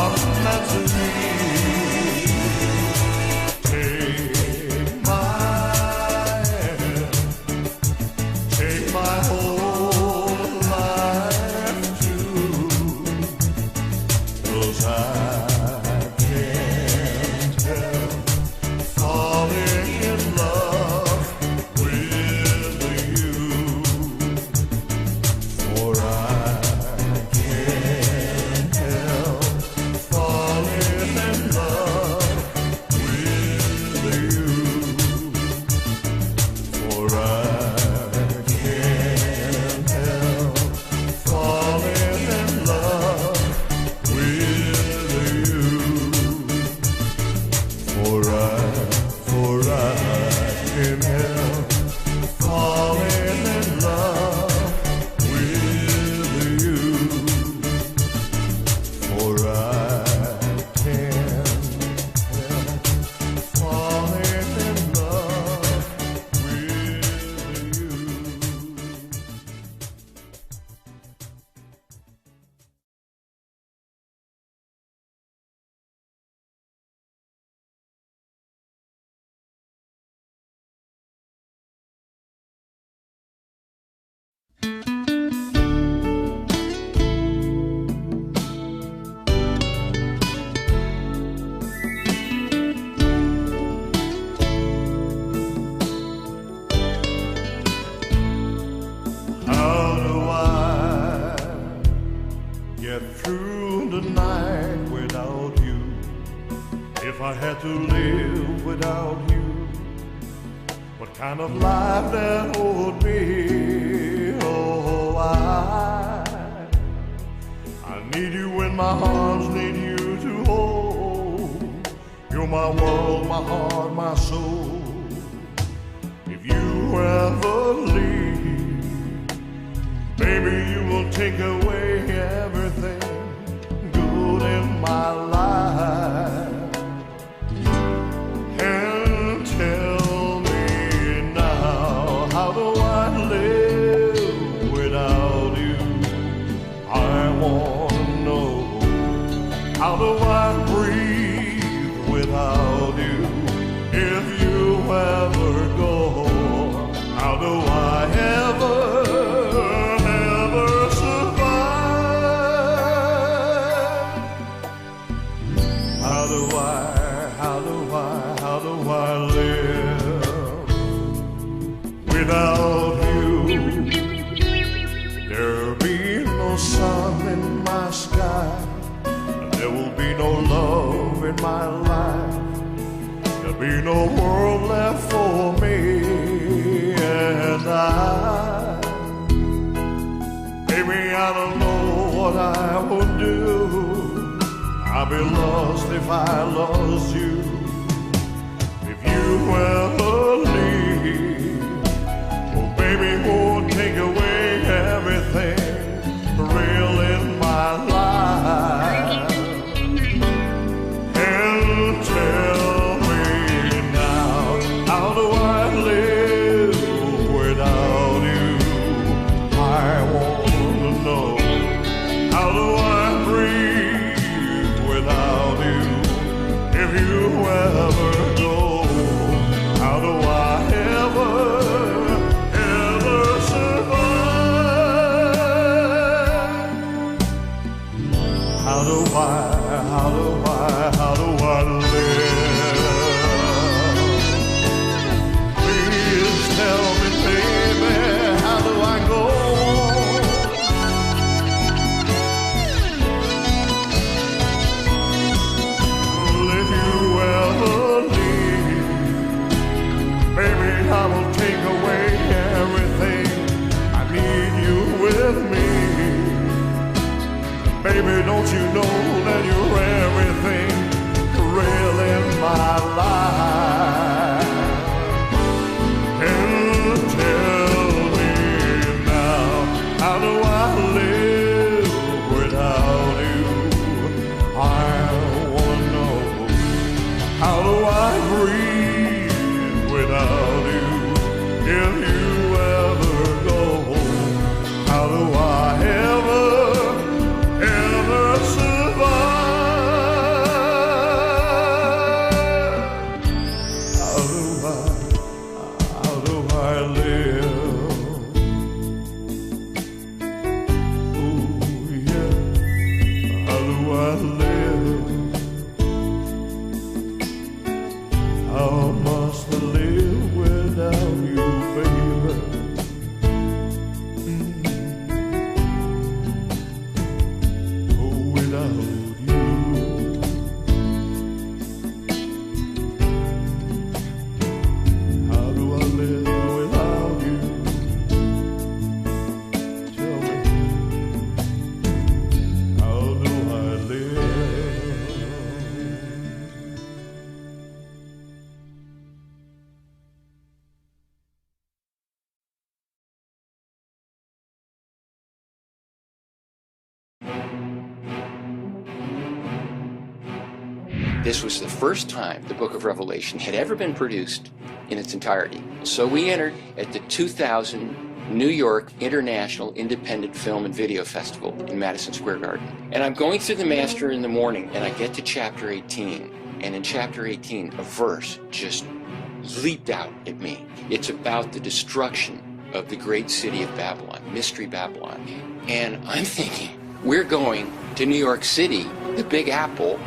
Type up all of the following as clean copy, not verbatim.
heart's meant to be. Take my hand, take my whole life too, 'cause I can't help falling in love with you, for I can't help falling in love with you, for I can't help falling in love with you, for I can't help falling in love with you, for I can't help falling in love with you. How do I get through the night without you? If I had to live without you, what kind of life that would be? Oh, I need you when my arms need you to hold. You're my world, my heart, my soul. If you ever leave, baby, you will take away everything good in my life. And tell me now, how do I live without you? I want to know. How do I breathe without you? If you ever go, how do I ever survive? How do I live without you? There'll be no sun in my sky, and there will be no love in my life. There'll be no world left for me, and baby, I don't know what I would do. I'd be lost if I lost you. If you ever leave, oh baby, won't take away everything real in my life. And tell me now, how do I live without you? I want to know. How do I breathe without you? If you ever go, how do I ever survive? How do I live? Please tell me, baby, how do I go? If you ever leave, baby, I will take away everything. I need you with me. Baby, don't you know that you're everything? This was the first time the book of Revelation had ever been produced in its entirety. So we entered at the 2000 New York International Independent Film and Video Festival in Madison Square Garden. And I'm going through the master in the morning, and I get to chapter 18. And in chapter 18, a verse just leaped out at me. It's about the destruction of the great city of Babylon, Mystery Babylon. And I'm thinking, we're going to New York City, the Big Apple,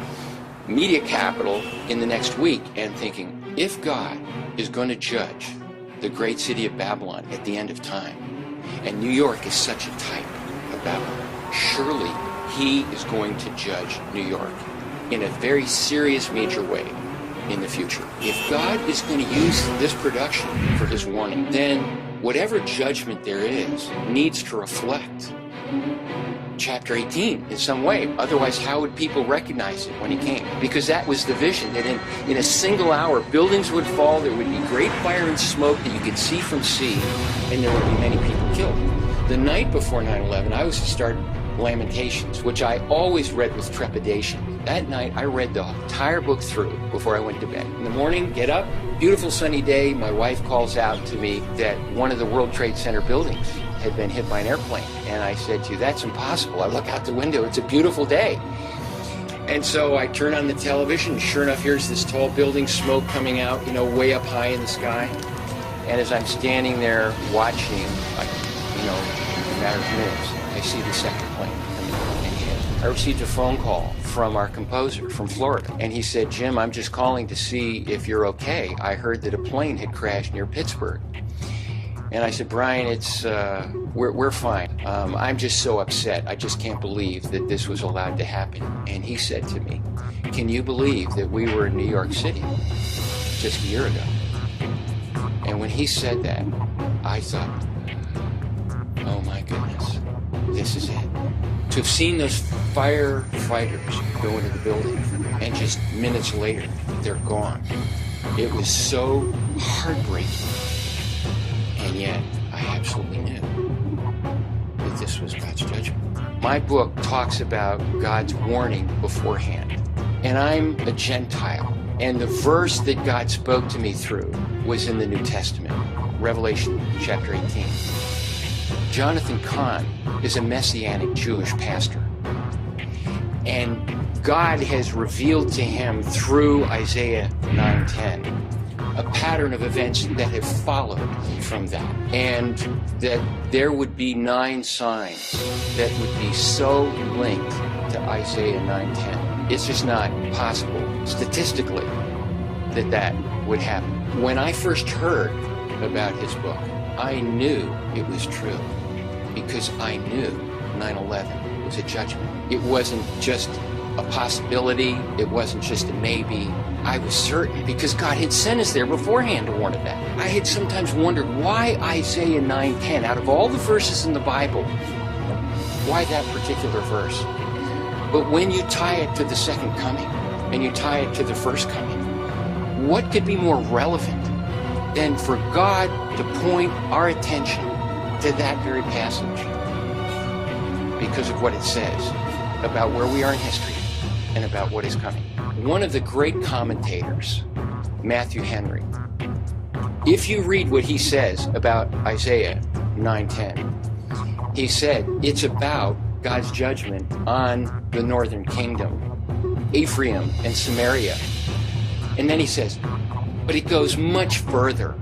media capital, in the next week, and thinking, if God is going to judge the great city of Babylon at the end of time, and New York is such a type of Babylon, surely he is going to judge New York in a very serious, major way in the future. If God is going to use this production for his warning, then whatever judgment there is needs to reflect chapter 18 in some way. Otherwise, how would people recognize it when he came? Because that was the vision, that in a single hour, buildings would fall, there would be great fire and smoke that you could see from sea, and there would be many people killed. The night before 9/11, I was to start Lamentations, which I always read with trepidation. That night, I read the entire book through before I went to bed. In the morning, get up, beautiful sunny day, my wife calls out to me that one of the World Trade Center buildings had been hit by an airplane. And I said to you, that's impossible. I look out the window, it's a beautiful day. And so I turn on the television, sure enough, here's this tall building, smoke coming out, way up high in the sky. And as I'm standing there watching, in a matter of minutes, I see the second plane coming and hit. I received a phone call from our composer from Florida, and he said, Jim, I'm just calling to see if you're okay. I heard that a plane had crashed near Pittsburgh. And I said, Brian, we're fine. I'm just so upset. I just can't believe that this was allowed to happen. And he said to me, can you believe that we were in New York City just a year ago? And when he said that, I thought, oh my goodness, this is it. To have seen those firefighters go into the building and just minutes later, they're gone. It was so heartbreaking. And yet, I absolutely knew that this was God's judgment. My book talks about God's warning beforehand. And I'm a Gentile. And the verse that God spoke to me through was in the New Testament, Revelation chapter 18. Jonathan Cahn is a Messianic Jewish pastor. And God has revealed to him through Isaiah 9:10 a pattern of events that have followed from that, and that there would be 9 signs that would be so linked to Isaiah 9:10. It's just not possible statistically that would happen. When I first heard about his book, I knew it was true, because I knew 9/11 was a judgment. It wasn't just a possibility, it wasn't just a maybe. I was certain, because God had sent us there beforehand to warn of that. I had sometimes wondered why Isaiah 9:10, out of all the verses in the Bible, why that particular verse? But when you tie it to the second coming, and you tie it to the first coming, what could be more relevant than for God to point our attention to that very passage? Because of what it says about where we are in history and about what is coming. One of the great commentators, Matthew Henry, if you read what he says about Isaiah 9:10, he said it's about God's judgment on the northern kingdom, Ephraim and Samaria. And then he says, but it goes much further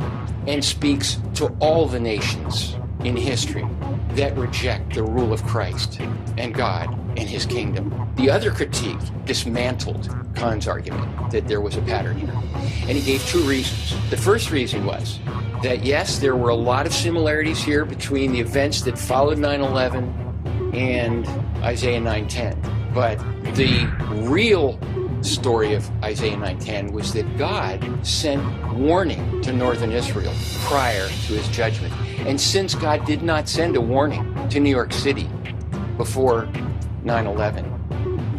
and speaks to all the nations in history that reject the rule of Christ and God and his kingdom. The other critique dismantled Kahn's argument that there was a pattern here. And he gave 2 reasons. The first reason was that yes, there were a lot of similarities here between the events that followed 9/11 and Isaiah 9:10. But the real story of Isaiah 9:10 was that God sent warning to northern Israel prior to his judgment. And since God did not send a warning to New York City before 9/11,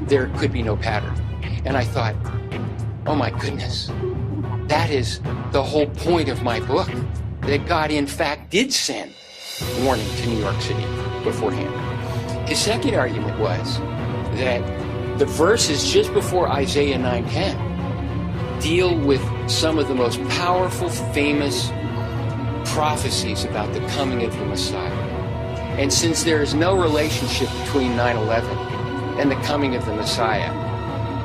there could be no pattern. And I thought, oh my goodness, that is the whole point of my book, that God in fact did send warning to New York City beforehand. His second argument was that The verses just before Isaiah 9:10 deal with some of the most powerful, famous prophecies about the coming of the Messiah. And since there is no relationship between 9/11 and the coming of the Messiah,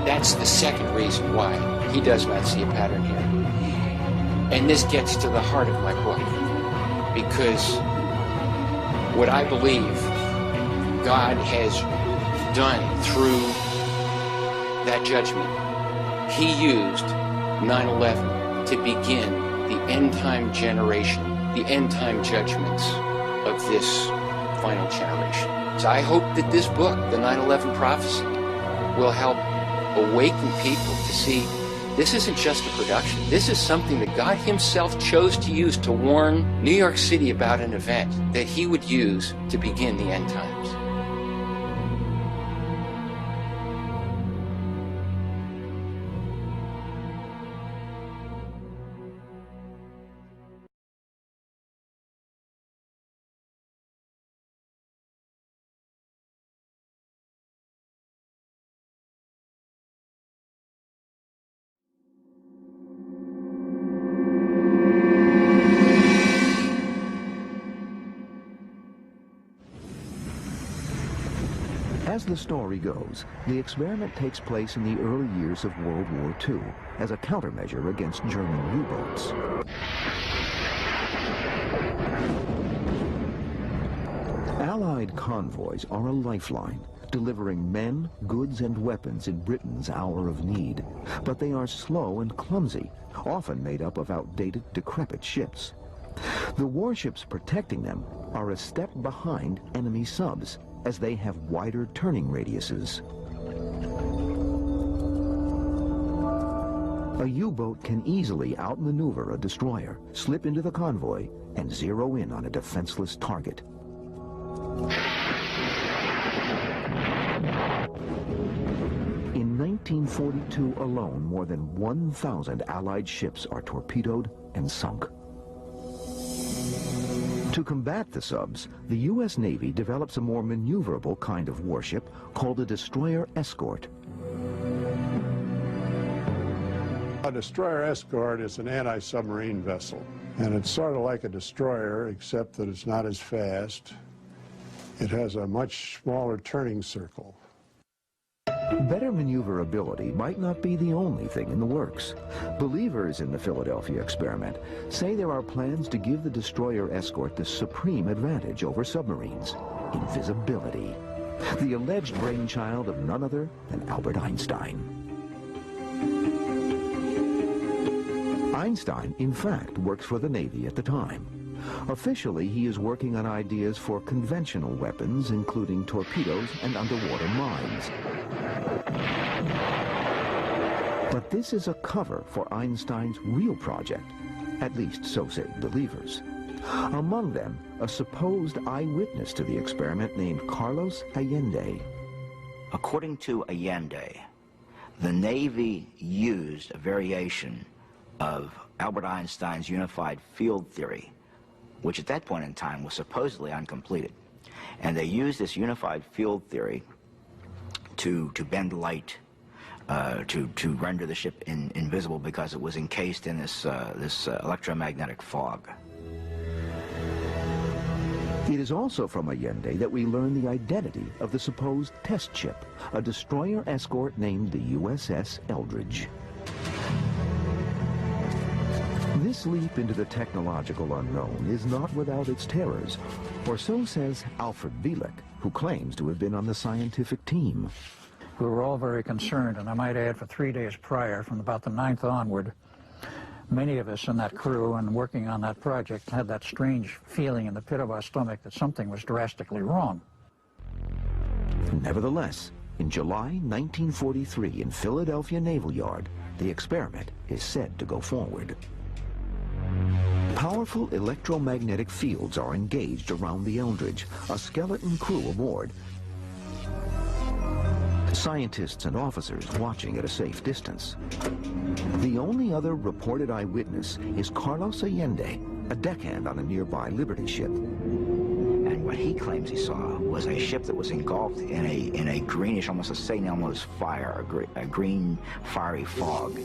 that's the second reason why he does not see a pattern here. And this gets to the heart of my book, because what I believe God has done through that judgment, he used 9/11 to begin the end-time generation, the end-time judgments of this final generation. So I hope that this book, the 9/11 prophecy, will help awaken people to see this isn't just a production. This is something that God himself chose to use to warn New York City about an event that he would use to begin the end times. As the story goes, the experiment takes place in the early years of World War II as a countermeasure against German U-boats. Allied convoys are a lifeline, delivering men, goods, and weapons in Britain's hour of need. But they are slow and clumsy, often made up of outdated, decrepit ships. The warships protecting them are a step behind enemy subs, as they have wider turning radiuses. A U-boat can easily outmaneuver a destroyer, slip into the convoy, and zero in on a defenseless target. In 1942 alone, more than 1,000 Allied ships are torpedoed and sunk. To combat the subs, the U.S. Navy develops a more maneuverable kind of warship called a destroyer escort. A destroyer escort is an anti-submarine vessel, and it's sort of like a destroyer, except that it's not as fast. It has a much smaller turning circle. Better maneuverability might not be the only thing in the works. Believers in the Philadelphia experiment say there are plans to give the destroyer escort the supreme advantage over submarines: invisibility. The alleged brainchild of none other than Albert Einstein. Einstein, in fact, works for the Navy at the time. Officially, he is working on ideas for conventional weapons, including torpedoes and underwater mines. But this is a cover for Einstein's real project, at least so say believers. Among them, a supposed eyewitness to the experiment named Carlos Allende. According to Allende, the Navy used a variation of Albert Einstein's unified field theory, which at that point in time was supposedly uncompleted. And they used this unified field theory to bend light, to render the ship invisible because it was encased in this electromagnetic fog. It is also from Allende that we learn the identity of the supposed test ship, a destroyer escort named the USS Eldridge. This leap into the technological unknown is not without its terrors, or so says Alfred Bielek, who claims to have been on the scientific team. We were all very concerned, and I might add for 3 days prior, from about the 9th onward, many of us in that crew and working on that project had that strange feeling in the pit of our stomach that something was drastically wrong. Nevertheless, in July 1943 in Philadelphia Naval Yard, the experiment is said to go forward. Powerful electromagnetic fields are engaged around the Eldridge, a skeleton crew aboard. Scientists and officers watching at a safe distance. The only other reported eyewitness is Carlos Allende, a deckhand on a nearby Liberty ship. And what he claims he saw was a ship that was engulfed in a greenish, almost a St. Elmo's fire, a green fiery fog.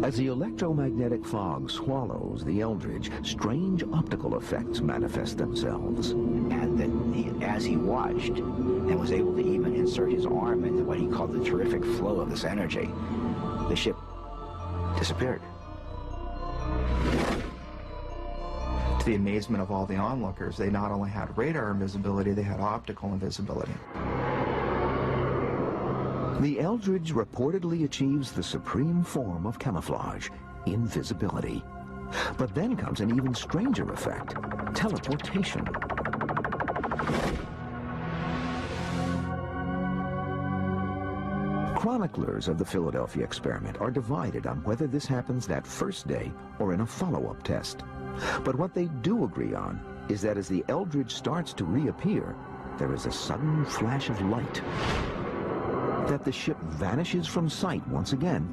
As the electromagnetic fog swallows the Eldridge, strange optical effects manifest themselves. And that as he watched and was able to even insert his arm into what he called the terrific flow of this energy, the ship disappeared. To the amazement of all the onlookers, they not only had radar invisibility, they had optical invisibility. The Eldridge reportedly achieves the supreme form of camouflage, invisibility. But then comes an even stranger effect, teleportation. Chroniclers of the Philadelphia experiment are divided on whether this happens that first day or in a follow-up test. But what they do agree on is that as the Eldridge starts to reappear, there is a sudden flash of light, that the ship vanishes from sight once again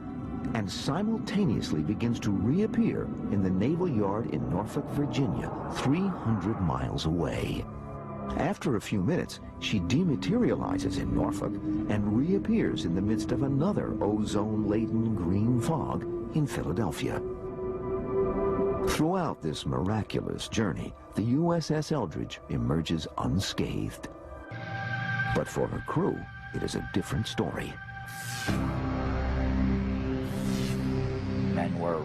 and simultaneously begins to reappear in the Naval Yard in Norfolk, Virginia, 300 miles away. After a few minutes, she dematerializes in Norfolk and reappears in the midst of another ozone-laden green fog in Philadelphia. Throughout this miraculous journey, the USS Eldridge emerges unscathed. But for her crew, it is a different story. Men were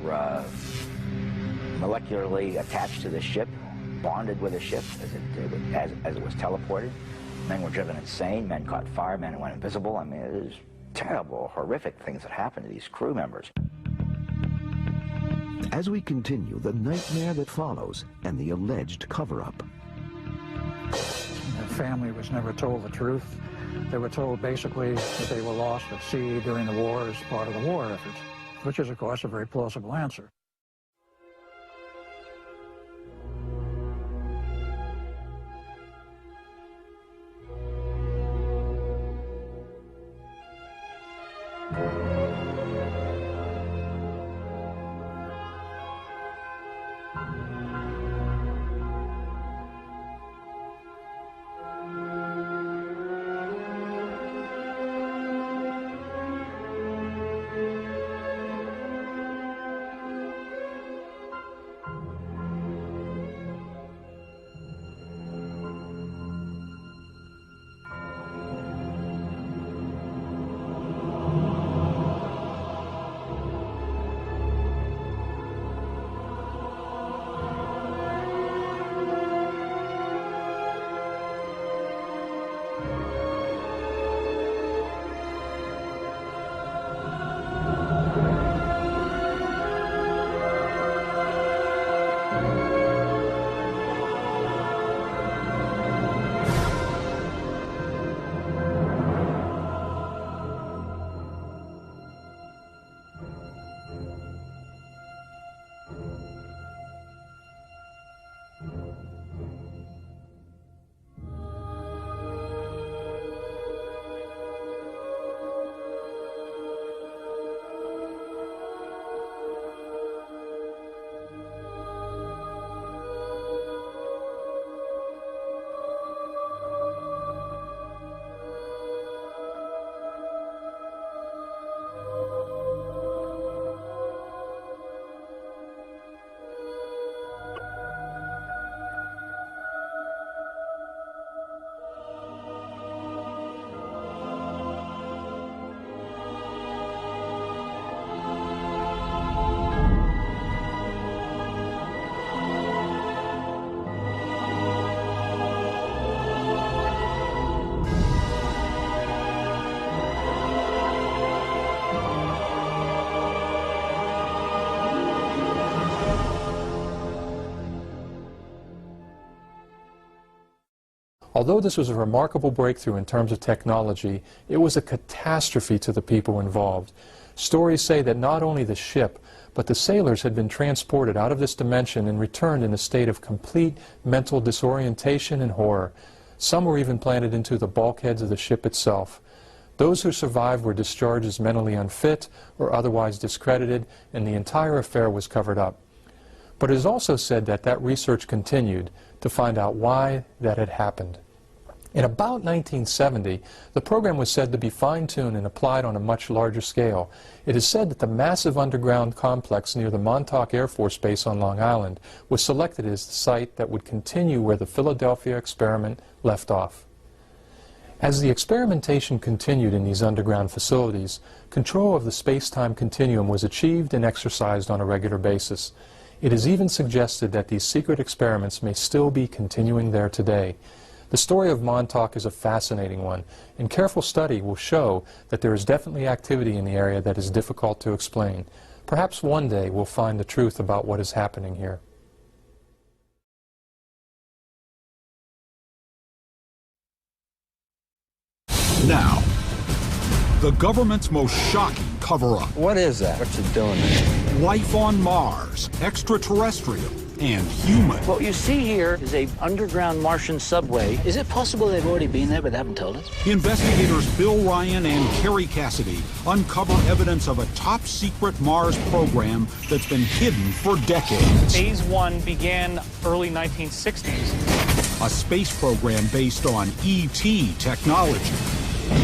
molecularly attached to the ship, bonded with the ship as it was teleported. Men were driven insane, men caught fire, men went invisible. I mean, it is terrible, horrific things that happened to these crew members. As we continue, the nightmare that follows and the alleged cover-up. The family was never told the truth. They were told basically that they were lost at sea during the war as part of the war effort, which is, of course, a very plausible answer. Although this was a remarkable breakthrough in terms of technology, it was a catastrophe to the people involved. Stories say that not only the ship, but the sailors had been transported out of this dimension and returned in a state of complete mental disorientation and horror. Some were even planted into the bulkheads of the ship itself. Those who survived were discharged as mentally unfit or otherwise discredited, and the entire affair was covered up. But it is also said that that research continued to find out why that had happened. In about 1970, the program was said to be fine-tuned and applied on a much larger scale. It is said that the massive underground complex near the Montauk Air Force Base on Long Island was selected as the site that would continue where the Philadelphia experiment left off. As the experimentation continued in these underground facilities, control of the space-time continuum was achieved and exercised on a regular basis. It is even suggested that these secret experiments may still be continuing there today. The story of Montauk is a fascinating one, and careful study will show that there is definitely activity in the area that is difficult to explain. Perhaps one day we'll find the truth about what is happening here. Now, the government's most shocking cover-up. What is that? What's it doing there? Life on Mars, extraterrestrial and human. What you see here is a underground Martian subway. Is it possible they've already been there but they haven't told us? Investigators Bill Ryan and Carrie Cassidy uncover evidence of a top-secret Mars program that's been hidden for decades. Phase 1 began early 1960s. A space program based on ET technology.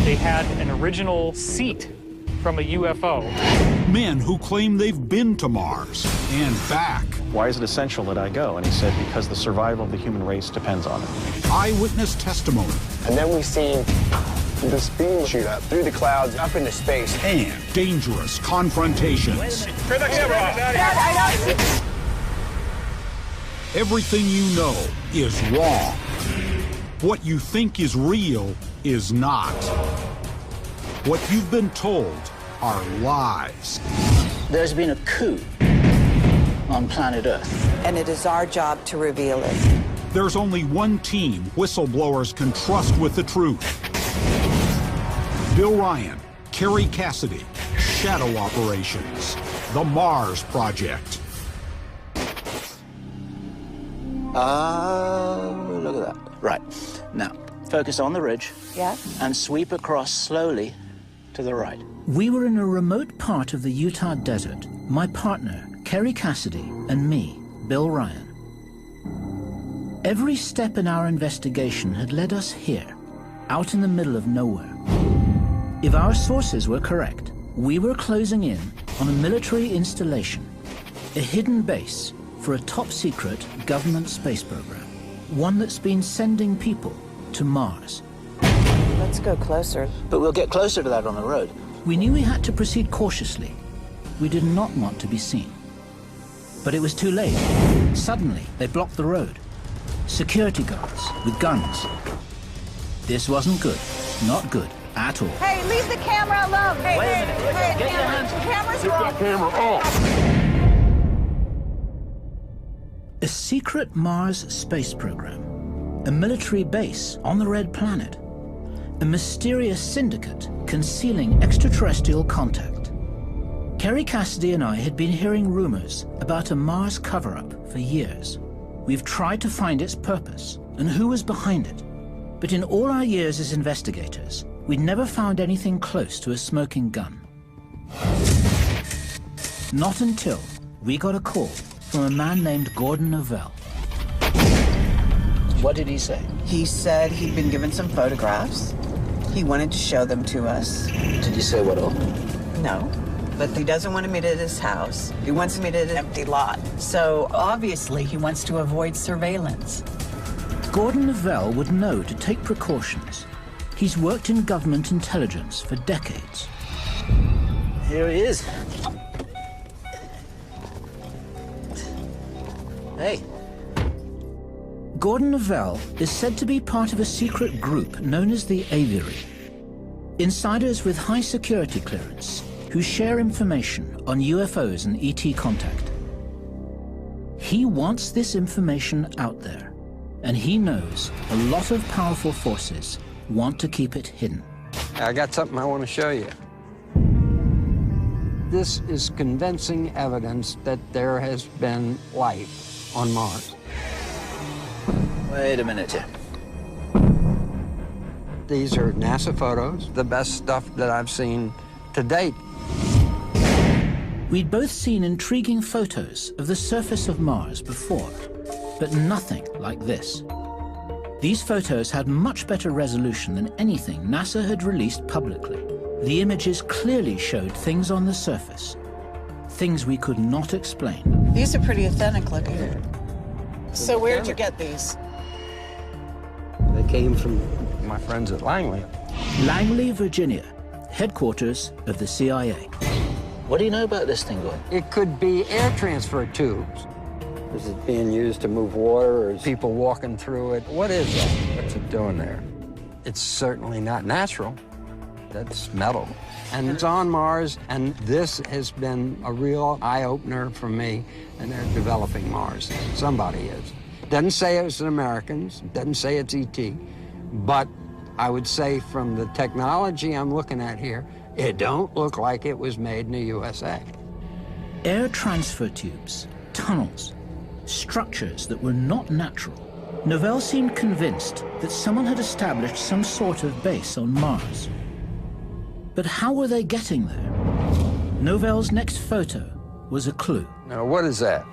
They had an original seat from a UFO. Men who claim they've been to Mars and back. Why is it essential that I go? And he said, because the survival of the human race depends on it. Eyewitness testimony. And then we seen this beam shoot up through the clouds, up into space. And dangerous confrontations. Turn the camera off. Everything you know is wrong. What you think is real is not. What you've been told are lies. There's been a coup on planet Earth. And it is our job to reveal it. There's only one team whistleblowers can trust with the truth. Bill Ryan, Carrie Cassidy, Shadow Operations, the Mars Project. Look at that. Right. Now, focus on the ridge. Yeah. And sweep across slowly to the right. We were in a remote part of the Utah desert. My partner, Carrie Cassidy, and me, Bill Ryan. Every step in our investigation had led us here, out in the middle of nowhere. If our sources were correct, we were closing in on a military installation, a hidden base for a top-secret government space program, one that's been sending people to Mars. Let's go closer. But we'll get closer to that on the road. We knew we had to proceed cautiously. We did not want to be seen. But it was too late. Suddenly, they blocked the road. Security guards with guns. This wasn't good. Not good at all. Hey, leave the camera alone. Hey, Wait a minute. Hey, Get your hands. The camera's Get wrong. that camera off. A secret Mars space program. A military base on the Red Planet. A mysterious syndicate concealing extraterrestrial contact. Carrie Cassidy and I had been hearing rumors about a Mars cover-up for years. We've tried to find its purpose and who was behind it. But in all our years as investigators, we'd never found anything close to a smoking gun. Not until we got a call from a man named Gordon Novell. What did he say? He said he'd been given some photographs. He wanted to show them to us. Did he say what all? No, but he doesn't want to meet at his house. He wants to meet at an empty lot. So obviously he wants to avoid surveillance. Gordon Novell would know to take precautions. He's worked in government intelligence for decades. Here he is. Hey. Gordon Novell is said to be part of a secret group known as the Aviary. Insiders with high security clearance who share information on UFOs and ET contact. He wants this information out there, and he knows a lot of powerful forces want to keep it hidden. I got something I want to show you. This is convincing evidence that there has been life on Mars. Wait a minute here. These are NASA photos, the best stuff that I've seen to date. We'd both seen intriguing photos of the surface of Mars before, but nothing like this. These photos had much better resolution than anything NASA had released publicly. The images clearly showed things on the surface, things we could not explain. These are pretty authentic looking. So where'd you get these? They came from my friends at Langley. Langley, Virginia, headquarters of the CIA. What do you know about this thing, Gordon? It could be air transfer tubes. Is it being used to move water, or is people walking through it? What is that? What's it doing there? It's certainly not natural. That's metal. And it's on Mars, and this has been a real eye-opener for me, and they're developing Mars. Somebody is. Doesn't say it's an Americans, doesn't say it's ET, but I would say from the technology I'm looking at here, it don't look like it was made in the USA. Air transfer tubes, tunnels, structures that were not natural. Novell seemed convinced that someone had established some sort of base on Mars. But how were they getting there? Novell's next photo was a clue. Now, what is that?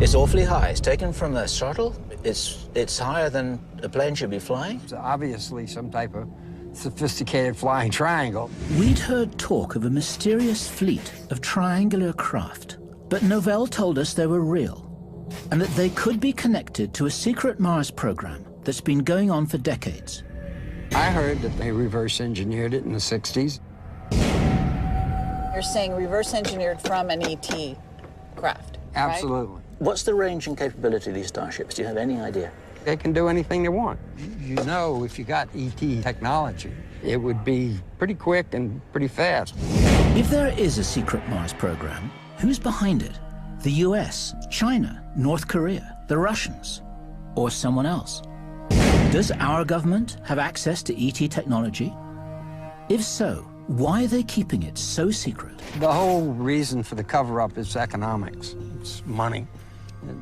It's awfully high. It's taken from the shuttle. It's higher than a plane should be flying. It's obviously some type of sophisticated flying triangle. We'd heard talk of a mysterious fleet of triangular craft, but Novell told us they were real, and that they could be connected to a secret Mars program that's been going on for decades. I heard that they reverse engineered it in the 60s. You're saying reverse engineered from an ET craft, Absolutely. right? What's the range and capability of these starships? Do you have any idea? They can do anything they want. You know, if you got ET technology, it would be pretty quick and pretty fast. If there is a secret Mars program, who's behind it? The US, China, North Korea, the Russians, or someone else? Does our government have access to ET technology? If so, why are they keeping it so secret? The whole reason for the cover-up is economics. It's money.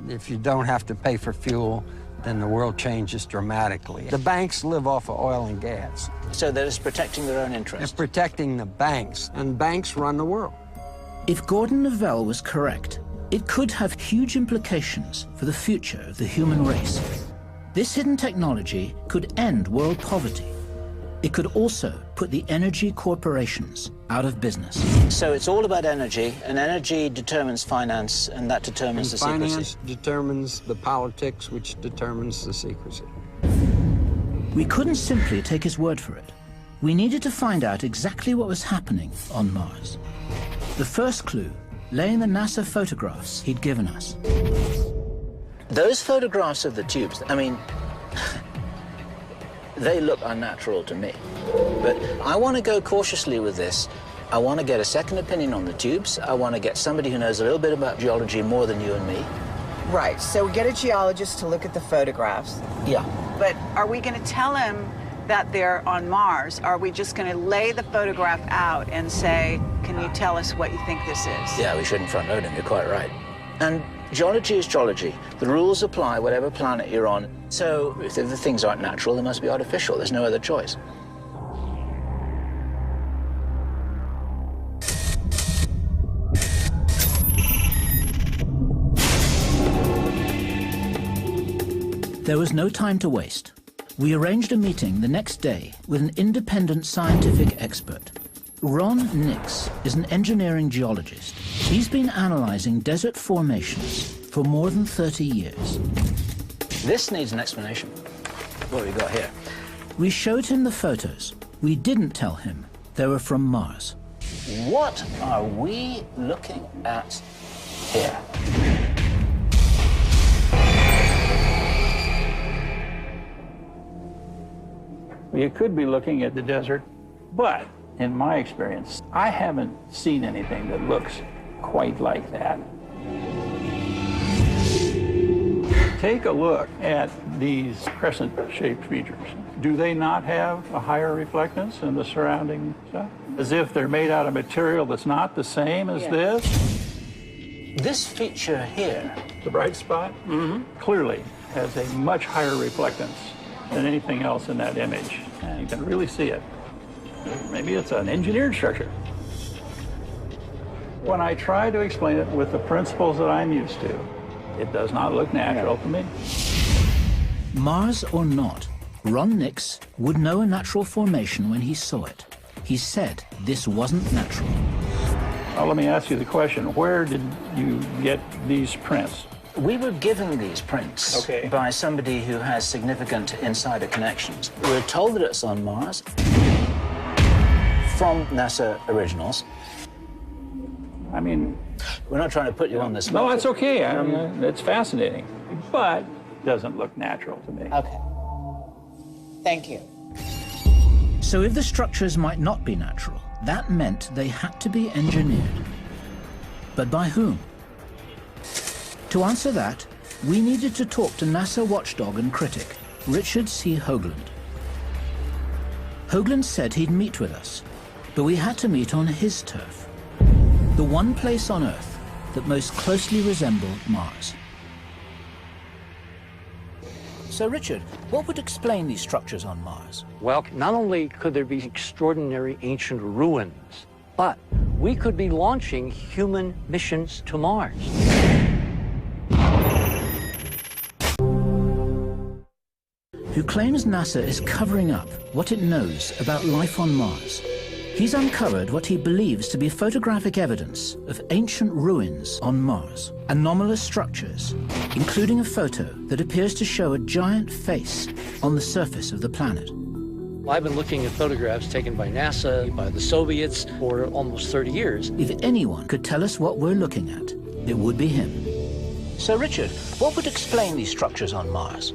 If you don't have to pay for fuel, then the world changes dramatically. The banks live off of oil and gas. So they're just protecting their own interests? They're protecting the banks, and banks run the world. If Gordon Novell was correct, it could have huge implications for the future of the human race. This hidden technology could end world poverty. It could also put the energy corporations out of business. So it's all about energy, and energy determines finance, and that determines the secrecy. Finance determines the politics, which determines the secrecy. We couldn't simply take his word for it. We needed to find out exactly what was happening on Mars. The first clue lay in the NASA photographs he'd given us. Those photographs of the tubes, I mean, they look unnatural to me. But I want to go cautiously with this. I want to get a second opinion on the tubes. I want to get somebody who knows a little bit about geology more than you and me. Right, so we get a geologist to look at the photographs. Yeah. But are we going to tell him that they're on Mars? Are we just going to lay the photograph out and say, can you tell us what you think this is? Yeah, we shouldn't front load him, you're quite right. And geology is geology. The rules apply whatever planet you're on. So if the things aren't natural, they must be artificial. There's no other choice. There was no time to waste. We arranged a meeting the next day with an independent scientific expert. Ron Nix is an engineering geologist. He's been analyzing desert formations for more than 30 years. This needs an explanation. What have we got here? We showed him the photos. We didn't tell him they were from Mars. What are we looking at here? You could be looking at the desert, but in my experience, I haven't seen anything that looks quite like that. Take a look at these crescent-shaped features. Do they not have a higher reflectance than the surrounding stuff? As if they're made out of material that's not the same as this? This feature here, the bright spot, clearly has a much higher reflectance than anything else in that image. And you can really see it. Maybe it's an engineered structure. When I try to explain it with the principles that I'm used to, it does not look natural to me. Mars or not, Ron Nix would know a natural formation when he saw it. He said this wasn't natural. Well, let me ask you the question, where did you get these prints? We were given these prints by somebody who has significant insider connections. We're told that it's on Mars from NASA originals. I mean, we're not trying to put you on this. No, that's okay. It's fascinating, but it doesn't look natural to me. Okay. Thank you. So if the structures might not be natural, that meant they had to be engineered. But by whom? To answer that, we needed to talk to NASA watchdog and critic, Richard C. Hoagland. Hoagland said he'd meet with us, but we had to meet on his turf, the one place on Earth that most closely resembled Mars. So, Richard, what would explain these structures on Mars? Well, not only could there be extraordinary ancient ruins, but we could be launching human missions to Mars. Who claims NASA is covering up what it knows about life on Mars. He's uncovered what he believes to be photographic evidence of ancient ruins on Mars, anomalous structures, including a photo that appears to show a giant face on the surface of the planet. I've been looking at photographs taken by NASA, by the Soviets, for almost 30 years. If anyone could tell us what we're looking at, it would be him. So, Richard, what would explain these structures on Mars?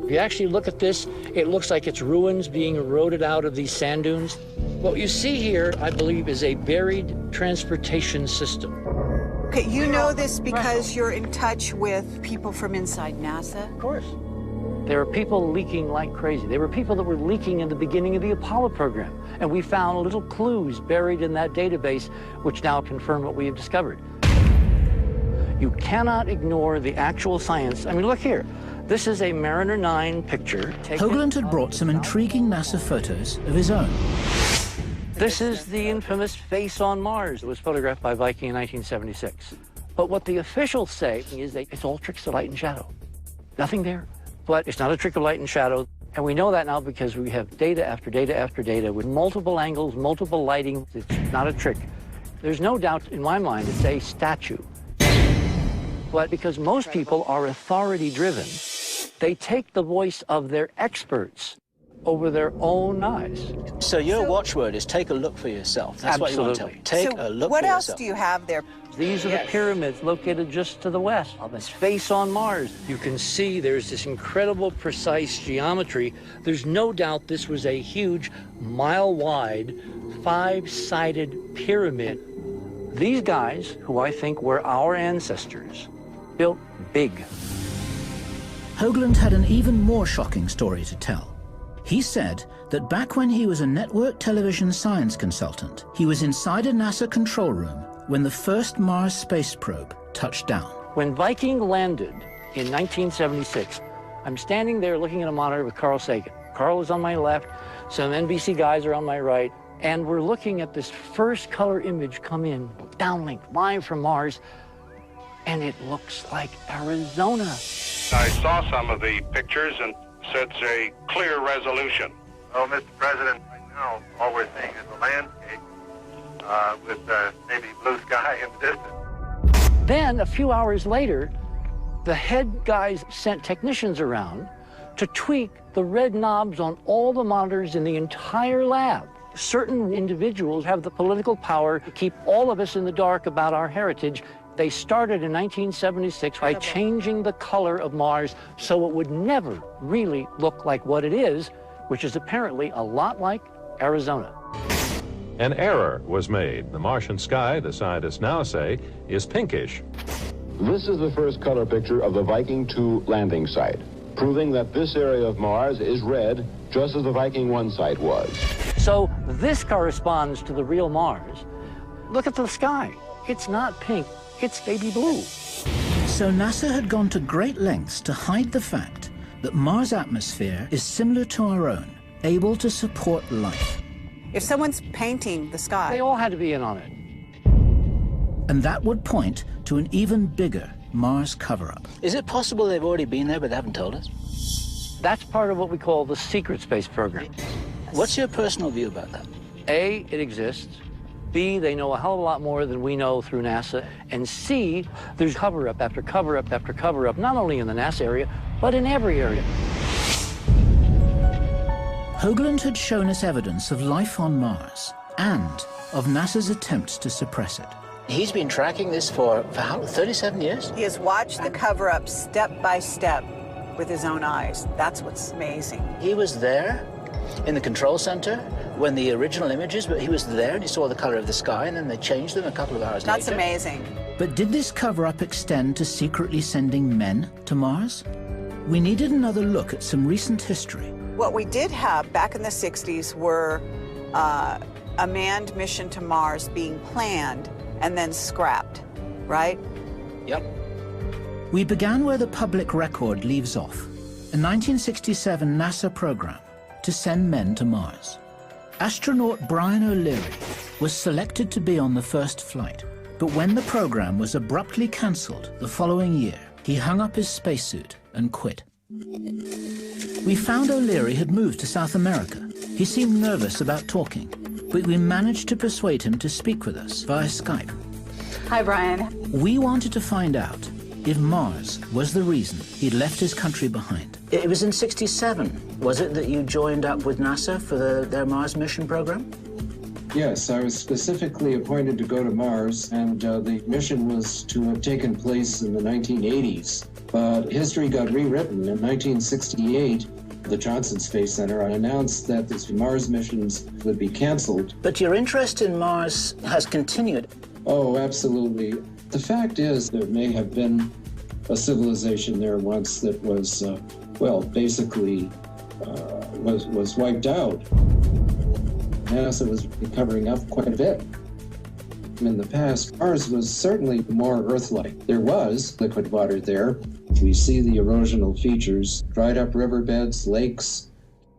If you actually look at this, it looks like it's ruins being eroded out of these sand dunes. What you see here, I believe, is a buried transportation system. Okay, you know this because you're in touch with people from inside NASA? Of course. There are people leaking like crazy. There were people that were leaking in the beginning of the Apollo program, and we found little clues buried in that database, which now confirm what we have discovered. You cannot ignore the actual science. I mean, look here. This is a Mariner 9 picture. Hoagland had brought some intriguing NASA photos of his own. This is the infamous face on Mars. It was photographed by Viking in 1976. But what the officials say is that it's all tricks of light and shadow. Nothing there. But it's not a trick of light and shadow. And we know that now because we have data after data after data with multiple angles, multiple lighting. It's not a trick. There's no doubt in my mind it's a statue. But because most people are authority-driven, they take the voice of their experts over their own eyes. So your watchword is take a look for yourself. That's what you want to tell me. Take a look for yourself. What else do you have there? These are the pyramids located just to the west of this face on Mars. You can see there's this incredible precise geometry. There's no doubt this was a huge, mile-wide, 5-sided pyramid. These guys, who I think were our ancestors, built big. Hoagland had an even more shocking story to tell. He said that back when he was a network television science consultant, he was inside a NASA control room when the first Mars space probe touched down. When Viking landed in 1976, I'm standing there looking at a monitor with Carl Sagan. Carl is on my left, some NBC guys are on my right, and we're looking at this first color image come in, downlink, live from Mars, and it looks like Arizona. I saw some of the pictures and it's a clear resolution. Well, Mr. President, right now, all we're seeing is a landscape with maybe blue sky in the distance. Then, a few hours later, the head guys sent technicians around to tweak the red knobs on all the monitors in the entire lab. Certain individuals have the political power to keep all of us in the dark about our heritage. They started in 1976 by changing the color of Mars so it would never really look like what it is, which is apparently a lot like Arizona. An error was made. The Martian sky, the scientists now say, is pinkish. This is the first color picture of the Viking 2 landing site, proving that this area of Mars is red, just as the Viking 1 site was. So this corresponds to the real Mars. Look at the sky. It's not pink. It's baby blue. So NASA had gone to great lengths to hide the fact that Mars' atmosphere is similar to our own, able to support life. If someone's painting the sky... They all had to be in on it. And that would point to an even bigger Mars cover-up. Is it possible they've already been there but they haven't told us? That's part of what we call the secret space program. What's your personal view about that? A, it exists. B, they know a hell of a lot more than we know through NASA. And C, there's cover-up after cover-up after cover-up, not only in the NASA area, but in every area. Hoagland had shown us evidence of life on Mars and of NASA's attempts to suppress it. He's been tracking this for how, 37 years? He has watched the cover-up step by step with his own eyes. That's what's amazing. He was there in the control center when the original images, but he was there and he saw the color of the sky, and then they changed them a couple of hours later. That's amazing. But did this cover-up extend to secretly sending men to Mars? We needed another look at some recent history. What we did have back in the 60s were a manned mission to Mars being planned and then scrapped, right? Yep. We began where the public record leaves off, a 1967 NASA program to send men to Mars. Astronaut Brian O'Leary was selected to be on the first flight, but when the program was abruptly cancelled the following year, he hung up his spacesuit and quit. We found O'Leary had moved to South America. He seemed nervous about talking, but we managed to persuade him to speak with us via Skype. Hi, Brian. We wanted to find out if Mars was the reason he'd left his country behind. It was in '67, was it, that you joined up with NASA for their Mars mission program? Yes, I was specifically appointed to go to Mars, and the mission was to have taken place in the 1980s. But history got rewritten. In 1968, the Johnson Space Center announced that the Mars missions would be canceled. But your interest in Mars has continued. Oh, absolutely. The fact is, there may have been a civilization there once that was, well, basically was wiped out. NASA was covering up quite a bit. In the past, Mars was certainly more Earth-like. There was liquid water there. We see the erosional features, dried up riverbeds, lakes.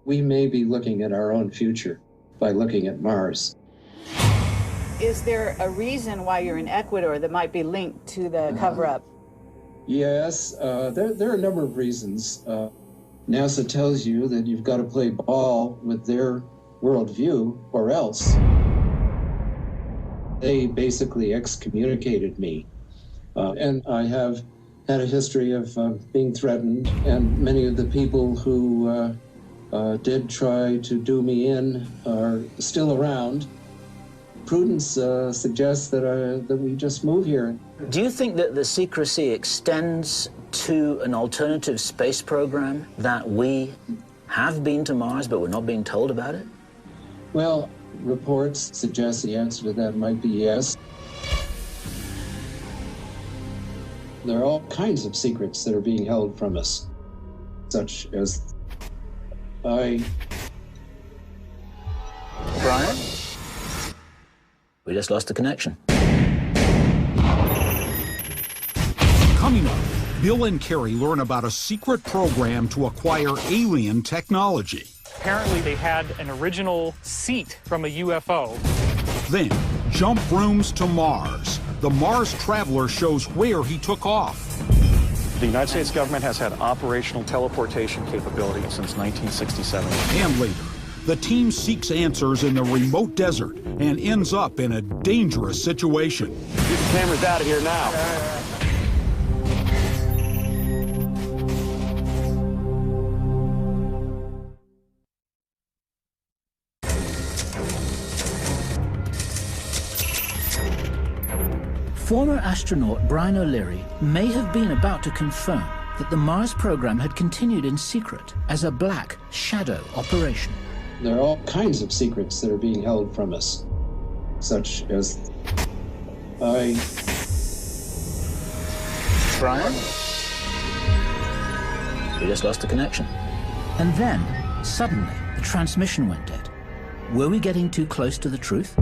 We may be looking at our own future by looking at Mars. Is there a reason why you're in Ecuador that might be linked to the cover-up? Yes, there are a number of reasons. NASA tells you that you've got to play ball with their worldview, or else. They basically excommunicated me. And I have had a history of being threatened, and many of the people who did try to do me in are still around. Prudence suggests that we just move here. Do you think that the secrecy extends to an alternative space program, that we have been to Mars but we're not being told about it? Well, reports suggest the answer to that might be yes. There are all kinds of secrets that are being held from us, such as Brian? We just lost the connection. Coming up, Bill and Carrie learn about a secret program to acquire alien technology. Apparently they had an original seat from a UFO. Then, jump rooms to Mars. The Mars traveler shows where he took off. The United States government has had operational teleportation capability since 1967. And later, the team seeks answers in the remote desert and ends up in a dangerous situation. Get the cameras out of here now. Former astronaut Brian O'Leary may have been about to confirm that the Mars program had continued in secret as a black shadow operation. There are all kinds of secrets that are being held from us, such as Brian? We just lost the connection. And then, suddenly, the transmission went dead. Were we getting too close to the truth?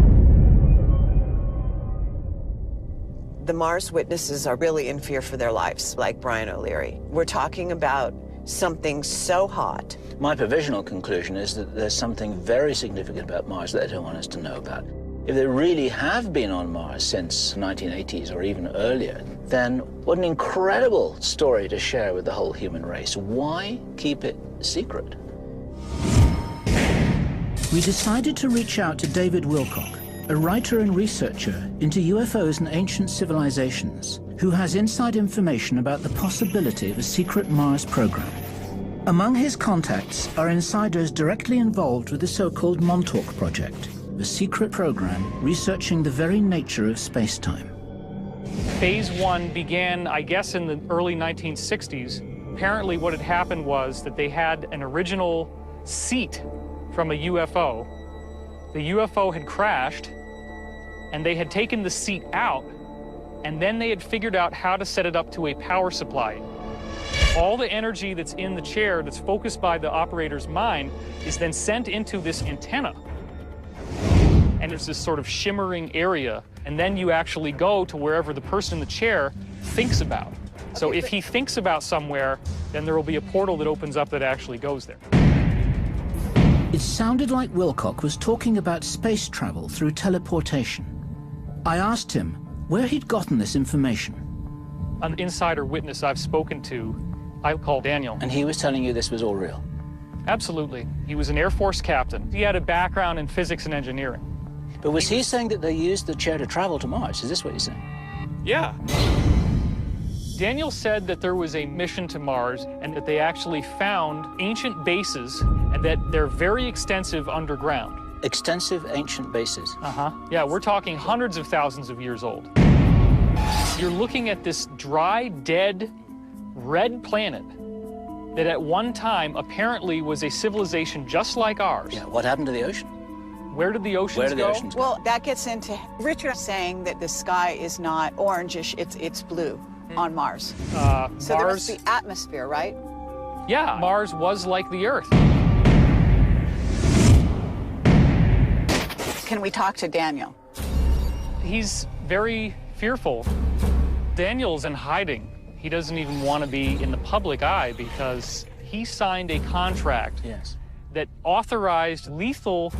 The Mars witnesses are really in fear for their lives, like Brian O'Leary. We're talking about something so hot. My provisional conclusion is that there's something very significant about Mars that they don't want us to know about. If they really have been on Mars since 1980s or even earlier, then what an incredible story to share with the whole human race. Why keep it secret? We decided to reach out to David Wilcock, a writer and researcher into UFOs and ancient civilizations, who has inside information about the possibility of a secret Mars program. Among his contacts are insiders directly involved with the so-called Montauk Project, a secret program researching the very nature of space-time. Phase 1 began, I guess, in the early 1960s. Apparently what had happened was that they had an original seat from a UFO. The UFO had crashed, and they had taken the seat out, and then they had figured out how to set it up to a power supply. All the energy that's in the chair, that's focused by the operator's mind, is then sent into this antenna. And there's this sort of shimmering area, and then you actually go to wherever the person in the chair thinks about. So if he thinks about somewhere, then there will be a portal that opens up that actually goes there. It sounded like Wilcock was talking about space travel through teleportation. I asked him where he'd gotten this information. An insider witness I've spoken to, I call Daniel. And he was telling you this was all real? Absolutely. He was an Air Force captain. He had a background in physics and engineering. But was he saying that they used the chair to travel to Mars? Is this what you're saying? Yeah. Daniel said that there was a mission to Mars and that they actually found ancient bases and that they're very extensive underground. Extensive ancient bases? Uh-huh. Yeah, we're talking hundreds of thousands of years old. You're looking at this dry, dead, red planet that at one time apparently was a civilization just like ours. Yeah, what happened to the ocean? Where did the oceans go? Well, that gets into Richard saying that the sky is not orangish, it's blue on Mars. So there must be atmosphere, right? Yeah, Mars was like the Earth. Can we talk to Daniel? He's very fearful. Daniel's in hiding. He doesn't even want to be in the public eye because he signed a contract that authorized lethal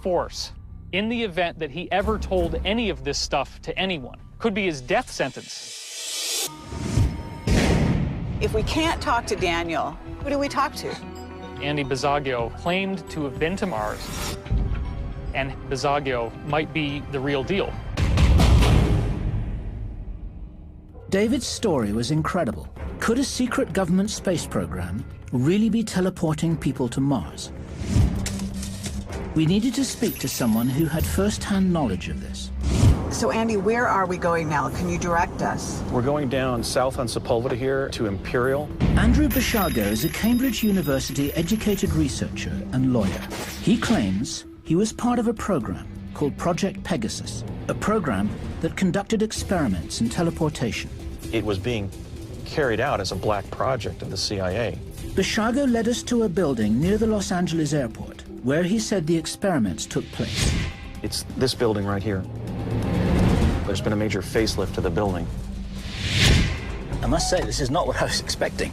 force in the event that he ever told any of this stuff to anyone. Could be his death sentence. If we can't talk to Daniel, who do we talk to? Andy Bisaggio claimed to have been to Mars, and Bisaggio might be the real deal. David's story was incredible. Could a secret government space program really be teleporting people to Mars? We needed to speak to someone who had first-hand knowledge of this. So, Andy, where are we going now? Can you direct us? We're going down south on Sepulveda here to Imperial. Andrew Bisaggio is a Cambridge University educated researcher and lawyer. He claims he was part of a program called Project Pegasus, a program that conducted experiments in teleportation. It was being carried out as a black project of the CIA. Bisaggio led us to a building near the Los Angeles airport, where he said the experiments took place. It's this building right here. There's been a major facelift to the building. I must say, this is not what I was expecting.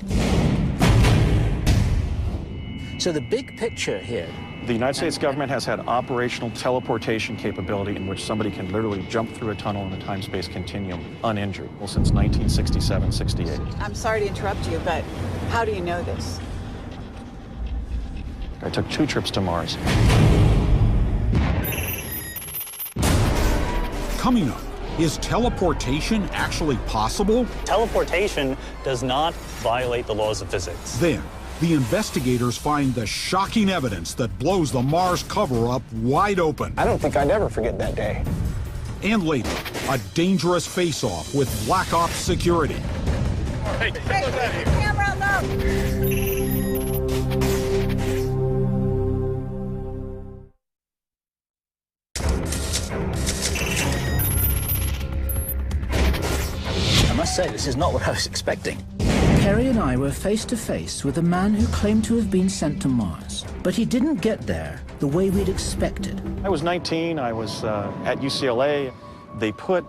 So the big picture here. The United States government has had operational teleportation capability in which somebody can literally jump through a tunnel in the time-space continuum uninjured, well, since 1967-68. I'm sorry to interrupt you, but how do you know this? I took 2 trips to Mars. Coming up, is teleportation actually possible? Teleportation does not violate the laws of physics. Then, the investigators find the shocking evidence that blows the Mars cover-up wide open. I don't think I'd ever forget that day. And later, a dangerous face-off with Black Ops security. Hey, camera low! I must say, this is not what I was expecting. Kerry and I were face to face with a man who claimed to have been sent to Mars, but he didn't get there the way we'd expected. I was 19, I was at UCLA. They put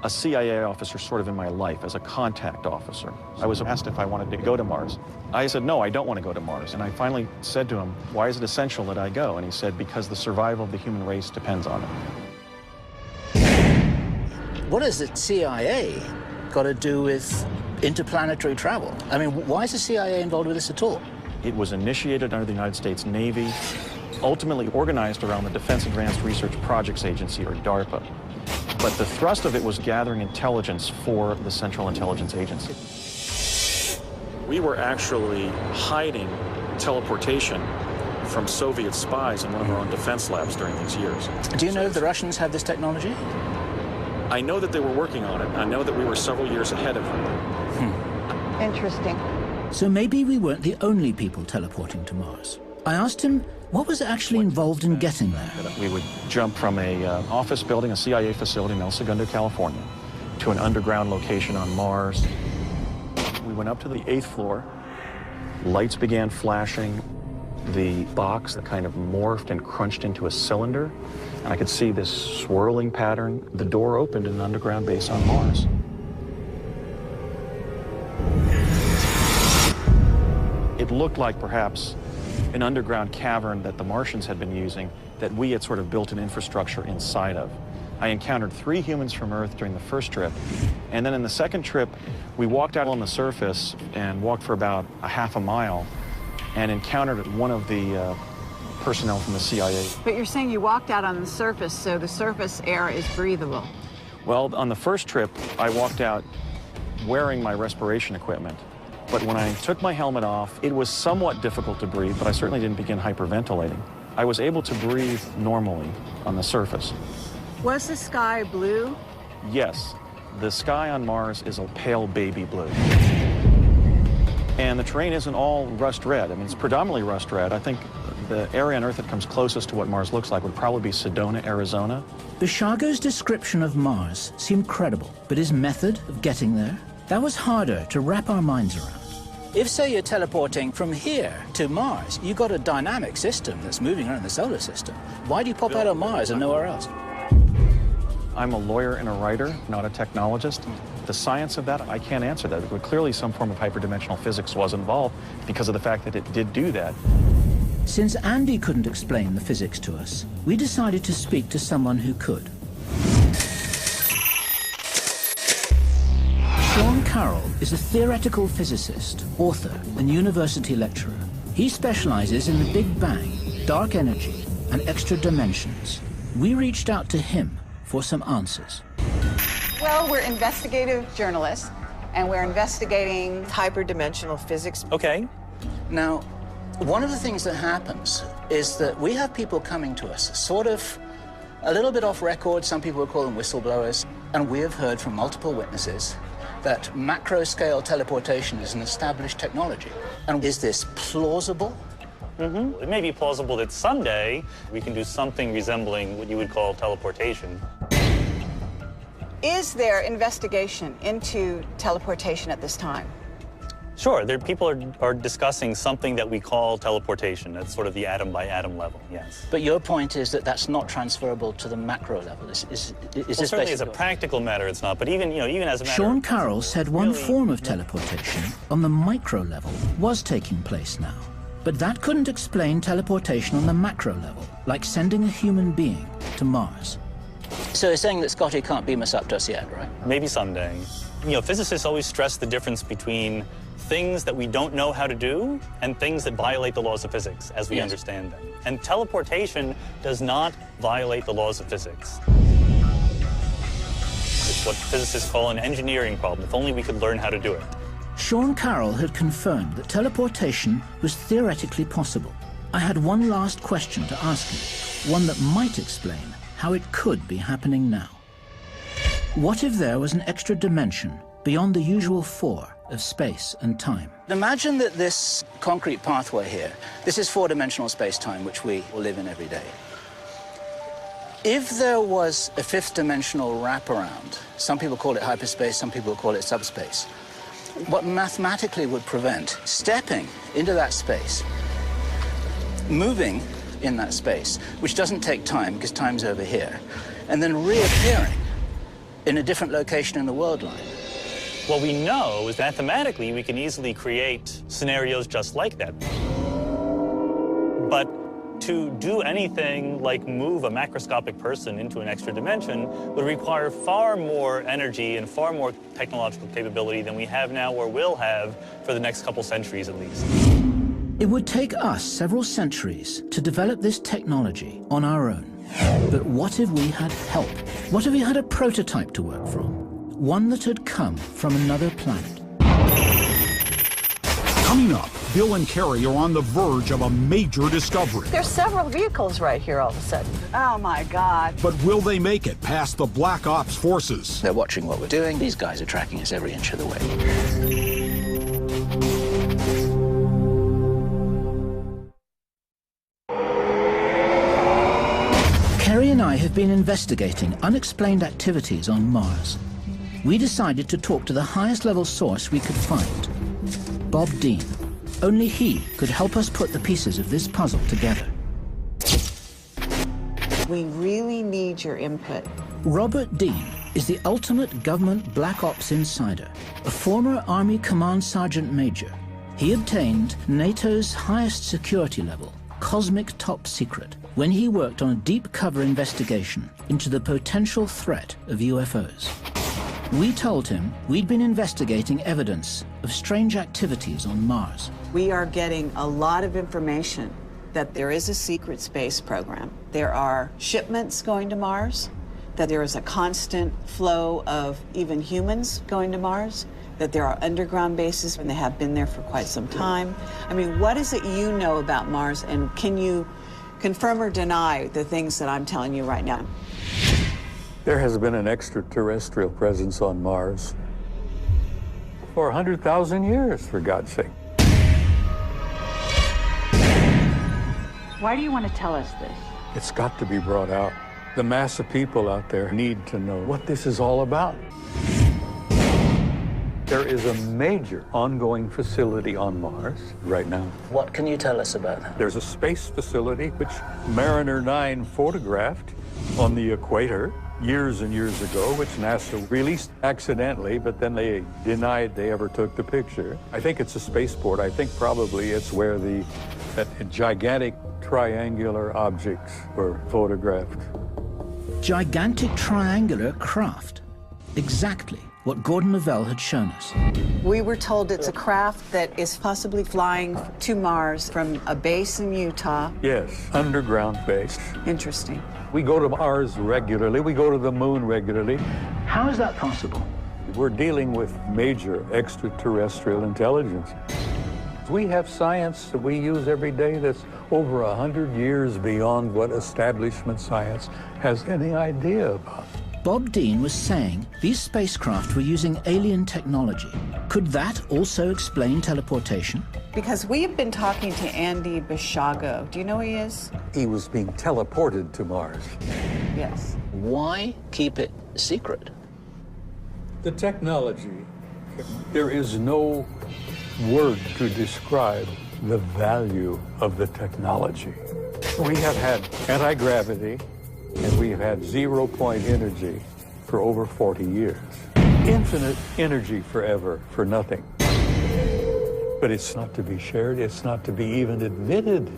a CIA officer sort of in my life as a contact officer. I was asked if I wanted to go to Mars. I said, no, I don't want to go to Mars. And I finally said to him, why is it essential that I go? And he said, because the survival of the human race depends on it. What has the CIA got to do with interplanetary travel? I mean, why is the CIA involved with this at all? It was initiated under the United States Navy, ultimately organized around the Defense Advanced Research Projects Agency, or DARPA. But the thrust of it was gathering intelligence for the Central Intelligence Agency. We were actually hiding teleportation from Soviet spies in one of our own defense labs during these years. Do you know if the Russians have this technology? I know that they were working on it. I know that we were several years ahead of them. Interesting. So maybe we weren't the only people teleporting to Mars. I asked him what was actually involved in getting there. We would jump from an office building, a CIA facility in El Segundo, California, to an underground location on Mars. We went up to the 8th floor. Lights began flashing. The box that kind of morphed and crunched into a cylinder. And I could see this swirling pattern. The door opened in an underground base on Mars. It looked like perhaps an underground cavern that the Martians had been using that we had sort of built an infrastructure inside of. I encountered 3 humans from Earth during the first trip, and then in the second trip, we walked out on the surface and walked for about a half a mile and encountered one of the personnel from the CIA. But you're saying you walked out on the surface, so the surface air is breathable. Well, on the first trip, I walked out wearing my respiration equipment. But when I took my helmet off, it was somewhat difficult to breathe, but I certainly didn't begin hyperventilating. I was able to breathe normally on the surface. Was the sky blue? Yes, the sky on Mars is a pale baby blue. And the terrain isn't all rust red. I mean, it's predominantly rust red. I think the area on Earth that comes closest to what Mars looks like would probably be Sedona, Arizona. Bishago's description of Mars seemed credible, but his method of getting there? That was harder to wrap our minds around. If, say, you're teleporting from here to Mars, you've got a dynamic system that's moving around the solar system. Why do you pop out on Mars and nowhere else? I'm a lawyer and a writer, not a technologist. The science of that, I can't answer that. But clearly some form of hyperdimensional physics was involved because of the fact that it did do that. Since Andy couldn't explain the physics to us, we decided to speak to someone who could. Sean Carroll is a theoretical physicist, author, and university lecturer. He specializes in the Big Bang, dark energy, and extra dimensions. We reached out to him for some answers. Well, we're investigative journalists, and we're investigating hyperdimensional physics. Okay. Now, one of the things that happens is that we have people coming to us, sort of a little bit off record. Some people would call them whistleblowers. And we have heard from multiple witnesses that macro-scale teleportation is an established technology. And is this plausible? Mm-hmm. It may be plausible that someday we can do something resembling what you would call teleportation. Is there investigation into teleportation at this time? Sure, people are discussing something that we call teleportation. That's sort of the atom-by-atom level, yes. But your point is that that's not transferable to the macro level. Is this certainly as a practical matter, it's not. But even as a matter Sean Carroll said one form of teleportation on the micro level was taking place now. But that couldn't explain teleportation on the macro level, like sending a human being to Mars. So you're saying that Scotty can't beam us up to us yet, right? Maybe someday. Physicists always stress the difference between things that we don't know how to do and things that violate the laws of physics as we understand them. And teleportation does not violate the laws of physics. It's what physicists call an engineering problem, if only we could learn how to do it. Sean Carroll had confirmed that teleportation was theoretically possible. I had one last question to ask him, one that might explain how it could be happening now. What if there was an extra dimension beyond the usual 4 of space and time? Imagine that this concrete pathway here, this is 4-dimensional space-time, which we live in every day. If there was a 5th-dimensional wraparound, some people call it hyperspace, some people call it subspace, what mathematically would prevent stepping into that space, moving in that space, which doesn't take time because time's over here, and then reappearing in a different location in the world line? What we know is mathematically we can easily create scenarios just like that. But to do anything like move a macroscopic person into an extra dimension would require far more energy and far more technological capability than we have now or will have for the next couple centuries at least. It would take us several centuries to develop this technology on our own. But what if we had help? What if we had a prototype to work from? One that had come from another planet. Coming up, Bill and Carrie are on the verge of a major discovery. There's several vehicles right here all of a sudden. Oh my God. But will they make it past the Black Ops forces? They're watching what we're doing. These guys are tracking us every inch of the way. Carrie and I have been investigating unexplained activities on Mars. We decided to talk to the highest level source we could find, Bob Dean. Only he could help us put the pieces of this puzzle together. We really need your input. Robert Dean is the ultimate government Black Ops insider, a former Army Command Sergeant Major. He obtained NATO's highest security level, Cosmic Top Secret, when he worked on a deep cover investigation into the potential threat of UFOs. We told him we'd been investigating evidence of strange activities on Mars. We are getting a lot of information that there is a secret space program. There are shipments going to Mars, that there is a constant flow of even humans going to Mars, that there are underground bases and they have been there for quite some time. I mean, what is it you know about Mars, and can you confirm or deny the things that I'm telling you right now? There has been an extraterrestrial presence on Mars for 100,000 years, for God's sake. Why do you want to tell us this? It's got to be brought out. The mass of people out there need to know what this is all about. There is a major ongoing facility on Mars right now. What can you tell us about that? There's a space facility which Mariner 9 photographed on the equator years and years ago, which NASA released accidentally, but then they denied they ever took the picture. I think it's a spaceport. I think probably it's where that gigantic triangular objects were photographed. Gigantic triangular craft. Exactly what Gordon Lavelle had shown us. We were told it's a craft that is possibly flying to Mars from a base in Utah. Yes, underground base. Interesting. We go to Mars regularly. We go to the moon regularly. How is that possible? We're dealing with major extraterrestrial intelligence. We have science that we use every day that's over 100 years beyond what establishment science has any idea about. Bob Dean was saying these spacecraft were using alien technology. Could that also explain teleportation? Because we have been talking to Andy Bishago. Do you know who he is? He was being teleported to Mars. Yes. Why keep it secret? The technology, there is no word to describe the value of the technology. We have had anti-gravity, and we've had zero-point energy for over 40 years. Infinite energy forever for nothing. But it's not to be shared, it's not to be even admitted.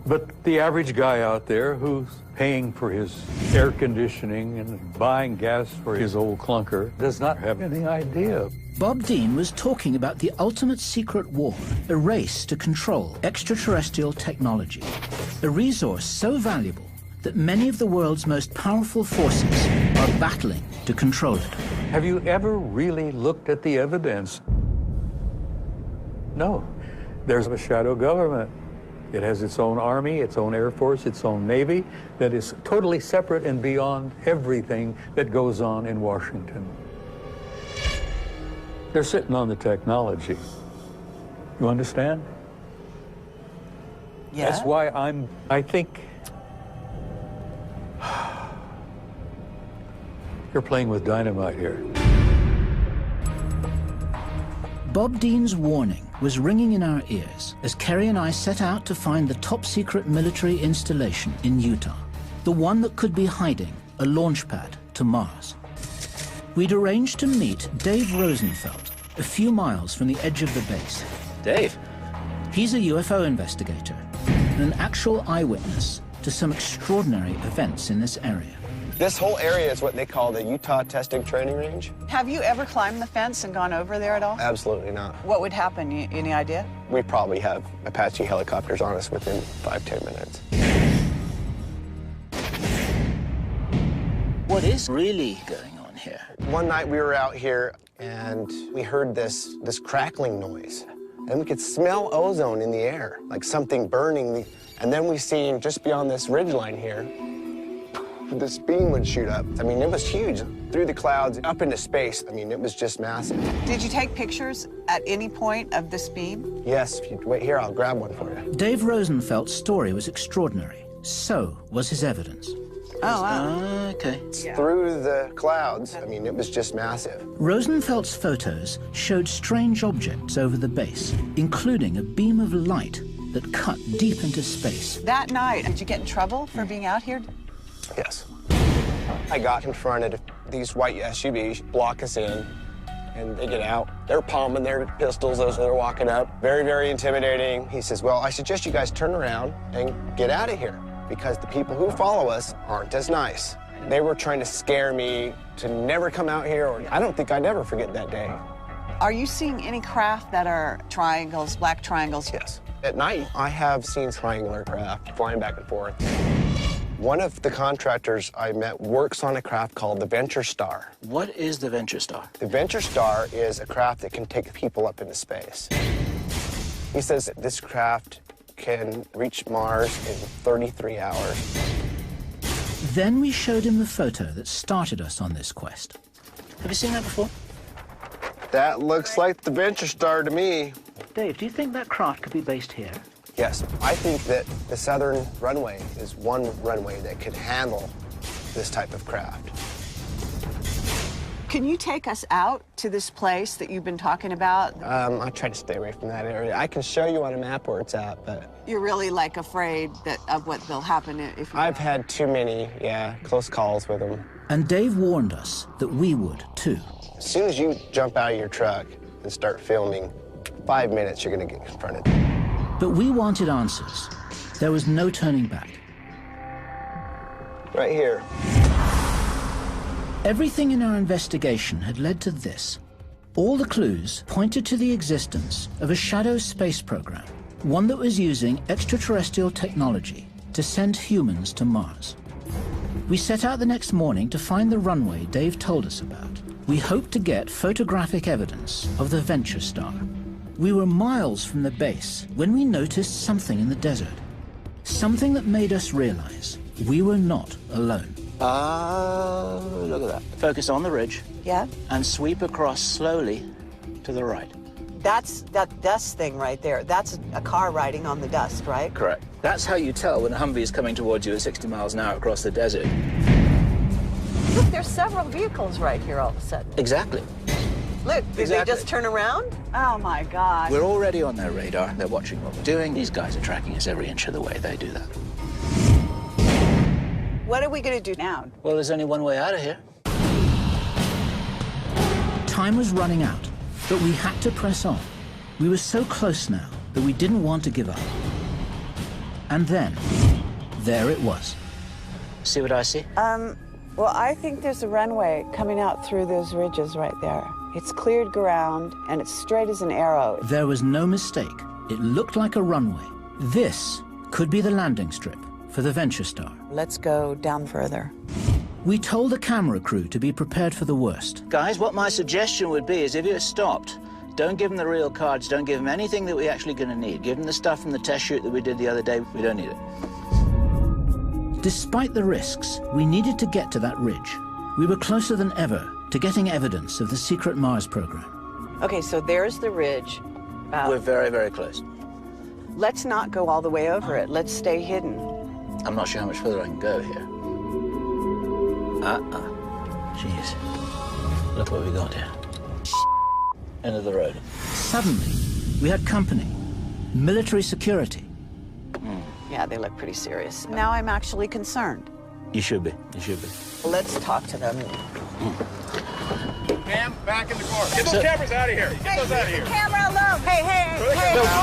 But the average guy out there who's paying for his air conditioning and buying gas for his old clunker does not have any idea. Bob Dean was talking about the ultimate secret war, a race to control extraterrestrial technology, a resource so valuable that many of the world's most powerful forces are battling to control it. Have you ever really looked at the evidence? No. There's a shadow government. It has its own army, its own air force, its own navy that is totally separate and beyond everything that goes on in Washington. They're sitting on the technology. You understand? Yeah. That's why I think you're playing with dynamite here. Bob Dean's warning was ringing in our ears as Kerry and I set out to find the top-secret military installation in Utah, the one that could be hiding a launch pad to Mars. We'd arranged to meet Dave Rosenfeld a few miles from the edge of the base. Dave? He's a UFO investigator and an actual eyewitness to some extraordinary events in this area. This whole area is what they call the Utah Testing Training Range. Have you ever climbed the fence and gone over there at all? Absolutely not. What would happen? Any idea? We probably have Apache helicopters on us within 5-10 minutes. What is really going on here? One night we were out here and we heard this crackling noise. And we could smell ozone in the air, like something burning. And then we seen just beyond this ridgeline here, this beam would shoot up. I mean, it was huge. Through the clouds, up into space. I mean, it was just massive. Did you take pictures at any point of this beam? Yes, if you wait here, I'll grab one for you. Dave Rosenfeld's story was extraordinary. So was his evidence. Oh, wow. Okay. Through the clouds, I mean, it was just massive. Rosenfeld's photos showed strange objects over the base, including a beam of light that cut deep into space. That night, did you get in trouble for being out here? Yes. I got in front of these white SUVs, block us in, and they get out. They're palming their pistols as they're walking up. Very, very intimidating. He says, well, I suggest you guys turn around and get out of here because the people who follow us aren't as nice. They were trying to scare me to never come out here, or I don't think I'd ever forget that day. Are you seeing any craft that are triangles, black triangles? Yes. At night, I have seen triangular craft flying back and forth. One of the contractors I met works on a craft called the Venture Star. What is the Venture Star? The Venture Star is a craft that can take people up into space. He says that this craft can reach Mars in 33 hours. Then we showed him the photo that started us on this quest. Have you seen that before? That looks like the Venture Star to me. Dave, do you think that craft could be based here? Yes, I think that the southern runway is one runway that could handle this type of craft. Can you take us out to this place that you've been talking about? I try to stay away from that area. I can show you on a map where it's at, but... You're really, like, afraid of what will happen if you... I've had too many, close calls with them. And Dave warned us that we would, too. As soon as you jump out of your truck and start filming, 5 minutes you're going to get confronted. But we wanted answers. There was no turning back. Right here. Everything in our investigation had led to this. All the clues pointed to the existence of a shadow space program, one that was using extraterrestrial technology to send humans to Mars. We set out the next morning to find the runway Dave told us about. We hoped to get photographic evidence of the Venture Star. We were miles from the base when we noticed something in the desert. Something that made us realize we were not alone. Look at that. Focus on the ridge. Yeah? And sweep across slowly to the right. That's that dust thing right there. That's a car riding on the dust, right? Correct. That's how you tell when a Humvee is coming towards you at 60 miles an hour across the desert. Look, there's several vehicles right here all of a sudden. Exactly. Look, did Exactly. they just turn around? Oh, my God. We're already on their radar. They're watching what we're doing. These guys are tracking us every inch of the way. They do that. What are we going to do now? Well, there's only one way out of here. Time was running out, but we had to press on. We were so close now that we didn't want to give up. And then, there it was. See what I see? Well, I think there's a runway coming out through those ridges right there. It's cleared ground, and it's straight as an arrow. There was no mistake. It looked like a runway. This could be the landing strip for the Venture Star. Let's go down further. We told the camera crew to be prepared for the worst. Guys, what my suggestion would be is if you're stopped, don't give them the real cards, don't give them anything that we're actually going to need. Give them the stuff from the test shoot that we did the other day. We don't need it. Despite the risks, we needed to get to that ridge. We were closer than ever to getting evidence of the secret Mars program. Okay, so there's the ridge. We're very, very close. Let's not go all the way over it. Let's stay hidden. I'm not sure how much further I can go here. Jeez. Look what we got here. End of the road. Suddenly, we had company. Military security. Yeah, they look pretty serious. Now I'm actually concerned. You should be. You should be. Let's talk to them. Back in the car. Get those cameras out of here. Get those out of here. Camera alone. Hey. No, you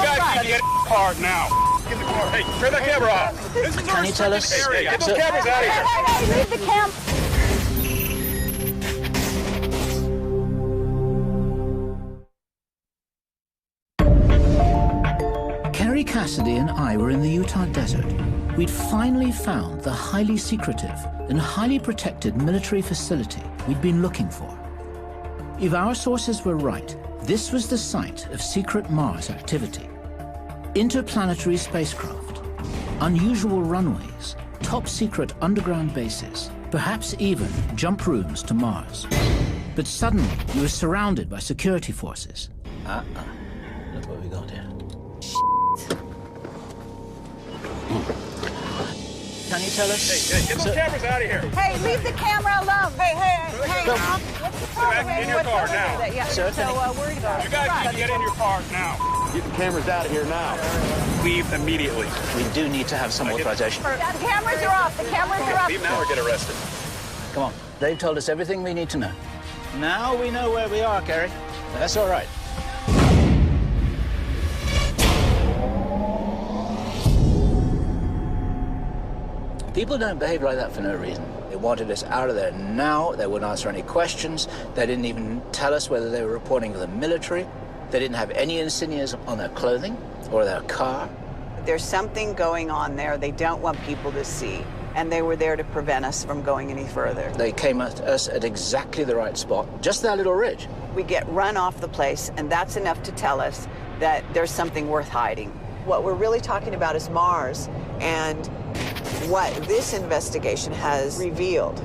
guys need to get in the car now. Get in the car. Hey, turn that camera off. This is Can you tell us? area. Get those cameras out of here. Hey, leave the camera. Kerry Cassidy and I were in the Utah desert. We'd finally found the highly secretive and highly protected military facility we'd been looking for. If our sources were right, this was the site of secret Mars activity. Interplanetary spacecraft, unusual runways, top-secret underground bases, perhaps even jump rooms to Mars. But suddenly, we were surrounded by security forces. Look what we got here. Can you tell us? Hey, get those cameras out of here. Hey, leave the camera alone. Hey. What's the problem? Back in your car now. Yeah, so where are you going? You guys need to get in your car now. Get the cameras out of here now. Leave immediately. We do need to have some authorization. The cameras are off. The cameras are off. Leave now or get arrested. Come on. They've told us everything we need to know. Now we know where we are, Kerry. That's all right. People don't behave like that for no reason. They wanted us out of there now. They wouldn't answer any questions. They didn't even tell us whether they were reporting to the military. They didn't have any insignias on their clothing or their car. There's something going on there they don't want people to see, and they were there to prevent us from going any further. They came at us at exactly the right spot, just that little ridge. We get run off the place, and that's enough to tell us that there's something worth hiding. What we're really talking about is Mars, and what this investigation has revealed.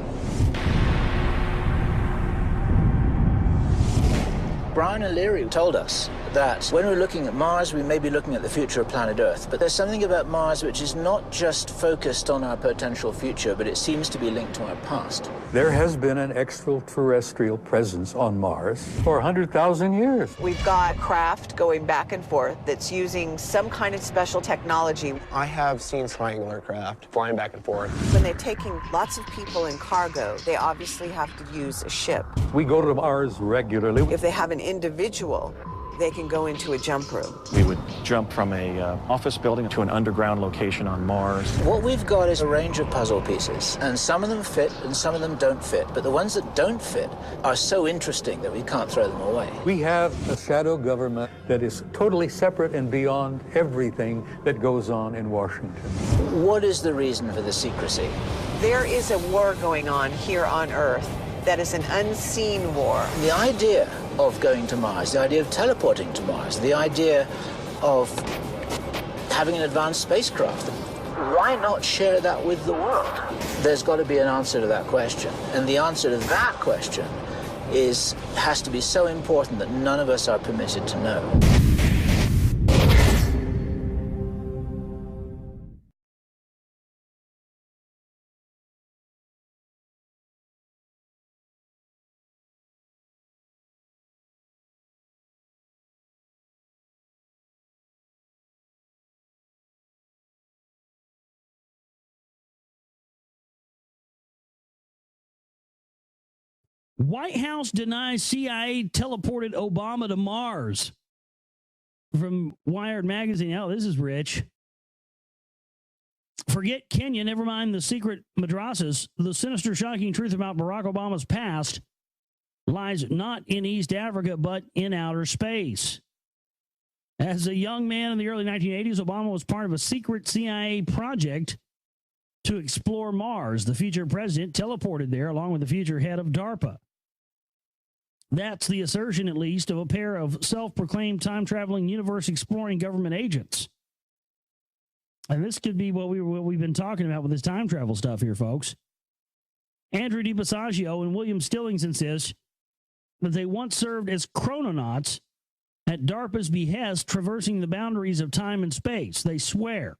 Brian O'Leary told us that when we're looking at Mars, we may be looking at the future of planet Earth. But there's something about Mars which is not just focused on our potential future, but it seems to be linked to our past. There has been an extraterrestrial presence on Mars for 100,000 years. We've got craft going back and forth that's using some kind of special technology. I have seen triangular craft flying back and forth. When they're taking lots of people and cargo, they obviously have to use a ship. We go to Mars regularly. If they have an individual, they can go into a jump room. We would jump from a office building to an underground location on Mars. What we've got is a range of puzzle pieces, and some of them fit and some of them don't fit. But the ones that don't fit are so interesting that we can't throw them away. We have a shadow government that is totally separate and beyond everything that goes on in Washington. What is the reason for the secrecy? There is a war going on here on Earth that is an unseen war. The idea of going to Mars, the idea of teleporting to Mars, the idea of having an advanced spacecraft, why not share that with the world? There's got to be an answer to that question. And the answer to that question has to be so important that none of us are permitted to know. White House denies CIA teleported Obama to Mars. From Wired Magazine. Oh, this is rich. Forget Kenya, never mind the secret madrasas. The sinister, shocking truth about Barack Obama's past lies not in East Africa, but in outer space. As a young man in the early 1980s, Obama was part of a secret CIA project to explore Mars. The future president teleported there along with the future head of DARPA. That's the assertion, at least, of a pair of self-proclaimed time-traveling, universe-exploring government agents. And this could be what we've been talking about with this time travel stuff here, folks. Andrew DiBassaggio and William Stillings insist that they once served as chrononauts at DARPA's behest, traversing the boundaries of time and space. They swear.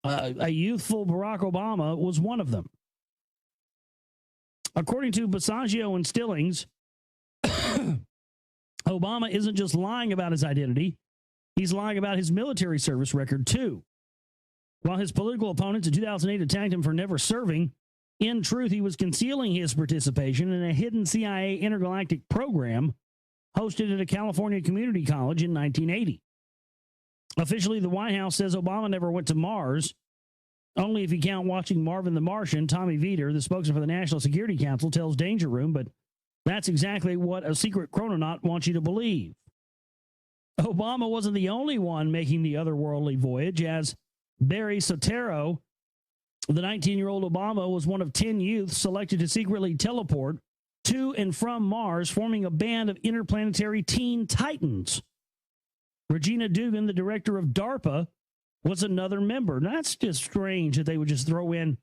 A youthful Barack Obama was one of them. According to Bassaggio and Stillings, Obama isn't just lying about his identity, he's lying about his military service record, too. While his political opponents in 2008 attacked him for never serving, In truth, he was concealing his participation in a hidden CIA intergalactic program hosted at a California community college in 1980. Officially, the White House says Obama never went to Mars, only if you count watching Marvin the Martian. Tommy Vietor, the spokesman for the National Security Council, tells Danger Room, but that's exactly what a secret chrononaut wants you to believe. Obama wasn't the only one making the otherworldly voyage, as Barry Soetoro, the 19-year-old Obama, was one of 10 youths selected to secretly teleport to and from Mars, forming a band of interplanetary teen titans. Regina Dugan, the director of DARPA, was another member. Now, that's just strange that they would just throw in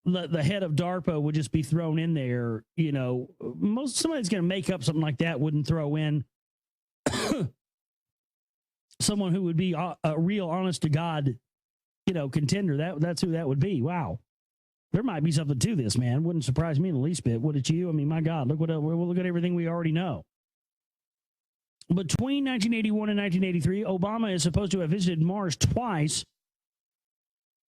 the head of DARPA would just be thrown in there. You know, somebody's going to make up something like that wouldn't throw in someone who would be a real honest to God, contender. That's who that would be. Wow. There might be something to this, man. Wouldn't surprise me in the least bit. Would it you? I mean, my God, look at everything we already know. Between 1981 and 1983, Obama is supposed to have visited Mars twice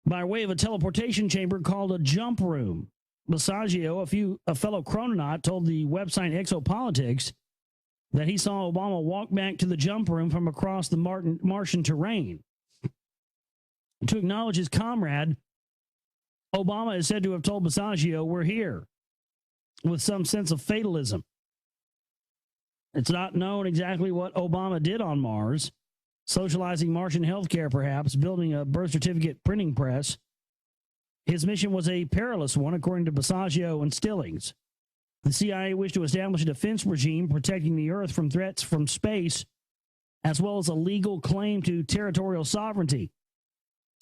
by way of a teleportation chamber called a jump room. Basiago, a fellow chrononaut, told the website Exopolitics that he saw Obama walk back to the jump room from across the Martian terrain. To acknowledge his comrade, Obama is said to have told Basiago, "We're here," with some sense of fatalism. It's not known exactly what Obama did on Mars, socializing Martian healthcare perhaps, building a birth certificate printing press. His mission was a perilous one, according to Basiago and Stillings. The CIA wished to establish a defense regime protecting the Earth from threats from space, as well as a legal claim to territorial sovereignty,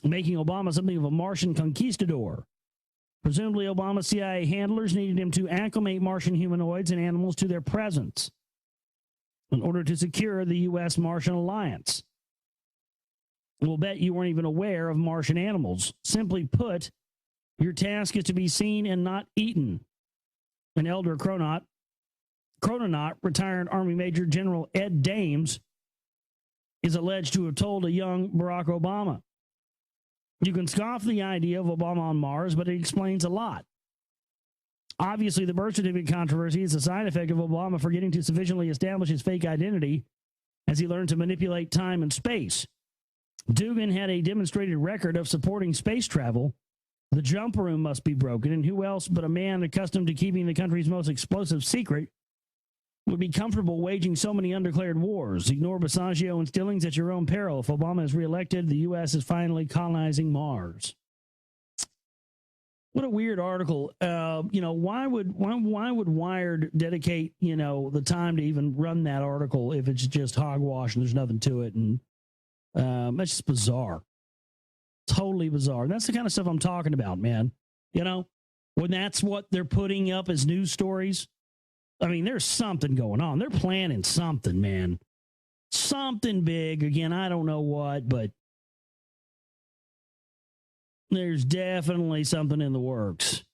making Obama something of a Martian conquistador. Presumably, Obama's CIA handlers needed him to acclimate Martian humanoids and animals to their presence in order to secure the U.S.-Martian alliance. We'll bet you weren't even aware of Martian animals. Simply put, your task is to be seen and not eaten. An elder chrononaut, retired Army Major General Ed Dames, is alleged to have told a young Barack Obama, "You can scoff the idea of Obama on Mars, but it explains a lot. Obviously, the birth certificate controversy is a side effect of Obama forgetting to sufficiently establish his fake identity as he learned to manipulate time and space. Dugan had a demonstrated record of supporting space travel. The jump room must be broken, and who else but a man accustomed to keeping the country's most explosive secret would be comfortable waging so many undeclared wars? Ignore Basiago and Stillings at your own peril. If Obama is reelected, the U.S. is finally colonizing Mars." What a weird article. Why would Wired dedicate, the time to even run that article if it's just hogwash and there's nothing to it? And that's just bizarre. Totally bizarre. That's the kind of stuff I'm talking about, man. When that's what they're putting up as news stories. I mean, there's something going on. They're planning something, man. Something big. Again, I don't know what, but there's definitely something in the works.